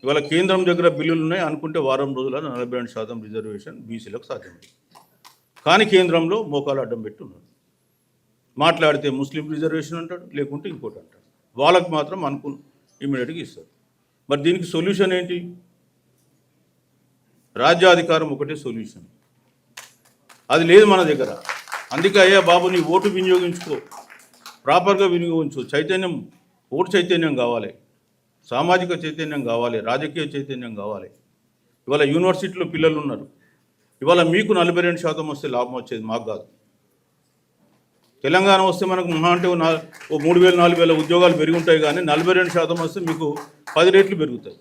[SPEAKER 1] ఇవాళ కేంద్రం దగ్గర బిల్లులు ఉన్నాయి అనుకుంటే వారం రోజుల 42% రిజర్వేషన్ బీసీలకు సాధ్యమైంది. కానీ కేంద్రంలో మోకాలు అడ్డం పెట్టి ఉన్నాడు. మాట్లాడితే ముస్లిం రిజర్వేషన్ అంటాడు, లేకుంటే ఇంకోటి అంటాడు. వాళ్ళకు మాత్రం అనుకుని ఇమీడియట్గా ఇస్తారు. మరి దీనికి సొల్యూషన్ ఏంటి? రాజ్యాధికారం ఒకటే సొల్యూషన్. అది లేదు మన దగ్గర. అందుకే అయ్యా బాబు నీ ఓటు వినియోగించుకో, ప్రాపర్గా వినియోగించు. చైతన్యం, ఓటు చైతన్యం కావాలి, సామాజిక చైతన్యం కావాలి, రాజకీయ చైతన్యం కావాలి. ఇవాళ యూనివర్సిటీలో పిల్లలు ఉన్నారు. ఇవాళ మీకు 42% వస్తే లాభం వచ్చేది, మాకు కాదు. తెలంగాణ వస్తే మనకు మహా అంటే 3,000 4,000 ఉద్యోగాలు పెరిగి ఉంటాయి, కానీ 42% వస్తే మీకు 10 రెట్లు పెరుగుతాయి.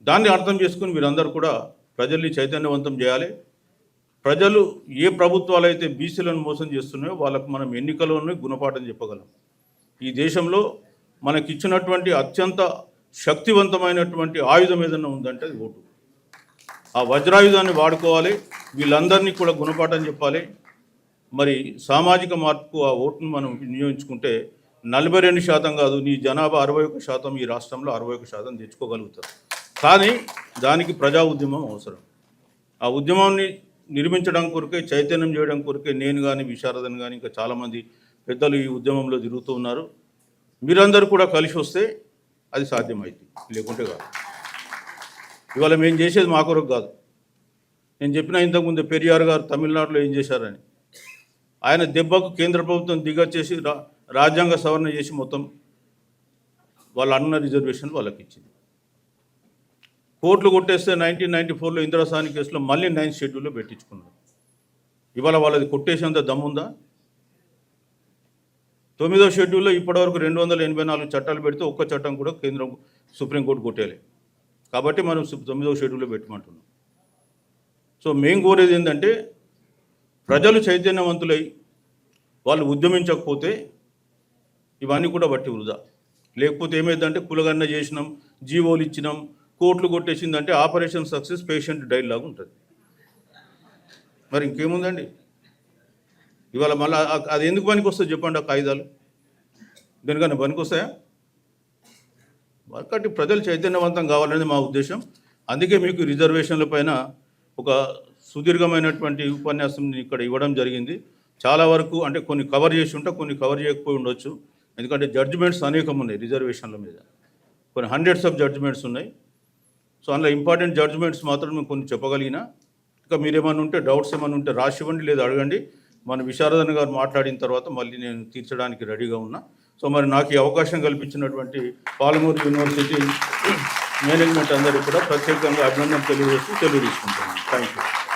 [SPEAKER 1] దాన్ని అర్థం చేసుకుని మీరందరూ కూడా ప్రజల్ని చైతన్యవంతం చేయాలి. ప్రజలు ఏ ప్రభుత్వాలు అయితే బీసీలను మోసం చేస్తున్నాయో వాళ్ళకు మనం ఎన్నికల్లోనే గుణపాఠం చెప్పగలం. ఈ దేశంలో మనకిచ్చినటువంటి అత్యంత శక్తివంతమైనటువంటి ఆయుధం ఏదైనా ఉందంటే అది ఓటు. ఆ వజ్రాయుధాన్ని వాడుకోవాలి, వీళ్ళందరినీ కూడా గుణపాఠం చెప్పాలి. మరి సామాజిక మార్పుకు ఆ ఓటును మనం వినియోగించుకుంటే 42% కాదు, నీ జనాభా 61% ఈ రాష్ట్రంలో 61% తెచ్చుకోగలుగుతారు. కానీ దానికి ప్రజా ఉద్యమం అవసరం. ఆ ఉద్యమాన్ని నిర్మించడం కొరకే, చైతన్యం చేయడం కొరకే నేను కానీ, విశారదన్ కానీ, ఇంకా చాలామంది పెద్దలు ఈ ఉద్యమంలో తిరుగుతూ ఉన్నారు. మీరందరూ కూడా కలిసి వస్తే అది సాధ్యమైంది, లేకుంటే కాదు. ఇవాళ మేము చేసేది మా కొరకు కాదు. నేను చెప్పిన ఇంతకుముందు పెరియార్ గారు తమిళనాడులో ఏం చేశారని. ఆయన దెబ్బకు కేంద్ర ప్రభుత్వం దిగొచ్చేసి రాజ్యాంగ సవరణ చేసి మొత్తం వాళ్ళ అన్న రిజర్వేషన్ వాళ్ళకి ఇచ్చింది. కోర్టులు కొట్టేస్తే 1994లో ఇందిరాసాని కేసులో మళ్ళీ 9th షెడ్యూల్లో పెట్టించుకున్నారు. ఇవాళ వాళ్ళది కొట్టేసేంత దమ్ముందా? 9వ షెడ్యూల్లో ఇప్పటివరకు 284 చట్టాలు పెడితే ఒక్క చట్టం కూడా కేంద్రం సుప్రీంకోర్టు కొట్టేయాలి. కాబట్టి మనం 9వ షెడ్యూల్లో పెట్టమంటున్నాం. సో మేము కోరేది ఏంటంటే ప్రజలు చైతన్యవంతులై వాళ్ళు ఉద్యమించకపోతే ఇవన్నీ కూడా బట్టి వృధా. లేకపోతే ఏమైందంటే కులగన్న చేసినాం, జీవోలు ఇచ్చినాం, కోర్టులు కొట్టేసిందంటే ఆపరేషన్ సక్సెస్, పేషెంట్ డైల్ లాగా ఉంటుంది. మరి ఇంకేముందండి? ఇవాళ మళ్ళీ అది ఎందుకు పనికి వస్తుంది చెప్పండి? ఆ కాయిదాలు దేనికన్నా పనికి వస్తాయా? కాబట్టి ప్రజలు చైతన్యవంతం కావాలనేది మా ఉద్దేశం. అందుకే మీకు రిజర్వేషన్ల పైన ఒక సుదీర్ఘమైనటువంటి ఉపన్యాసం ఇక్కడ ఇవ్వడం జరిగింది. చాలా వరకు అంటే కొన్ని కవర్ చేసి ఉంటే, కొన్ని కవర్ చేయకపోయి ఉండొచ్చు. ఎందుకంటే జడ్జిమెంట్స్ అనేకం ఉన్నాయి రిజర్వేషన్ల మీద, కొన్ని హండ్రెడ్స్ ఆఫ్ జడ్జిమెంట్స్ ఉన్నాయి. సో అందులో ఇంపార్టెంట్ జడ్జిమెంట్స్ మాత్రం మేము కొన్ని చెప్పగలిగిన. ఇంకా మీరేమన్నా ఉంటే, డౌట్స్ ఏమైనా ఉంటే రాసి ఇవ్వండి, లేదా అడగండి. మన విశారదన్ గారు మాట్లాడిన తర్వాత మళ్ళీ నేను తీర్చడానికి రెడీగా ఉన్నా. సో మరి నాకు ఈ అవకాశం కల్పించినటువంటి పాలమూరు యూనివర్సిటీ మేనేజ్మెంట్ అందరికీ కూడా ప్రత్యేకంగా అభినందన తెలియజేస్తూ తెలియజేసుకుంటున్నాను. Thank you.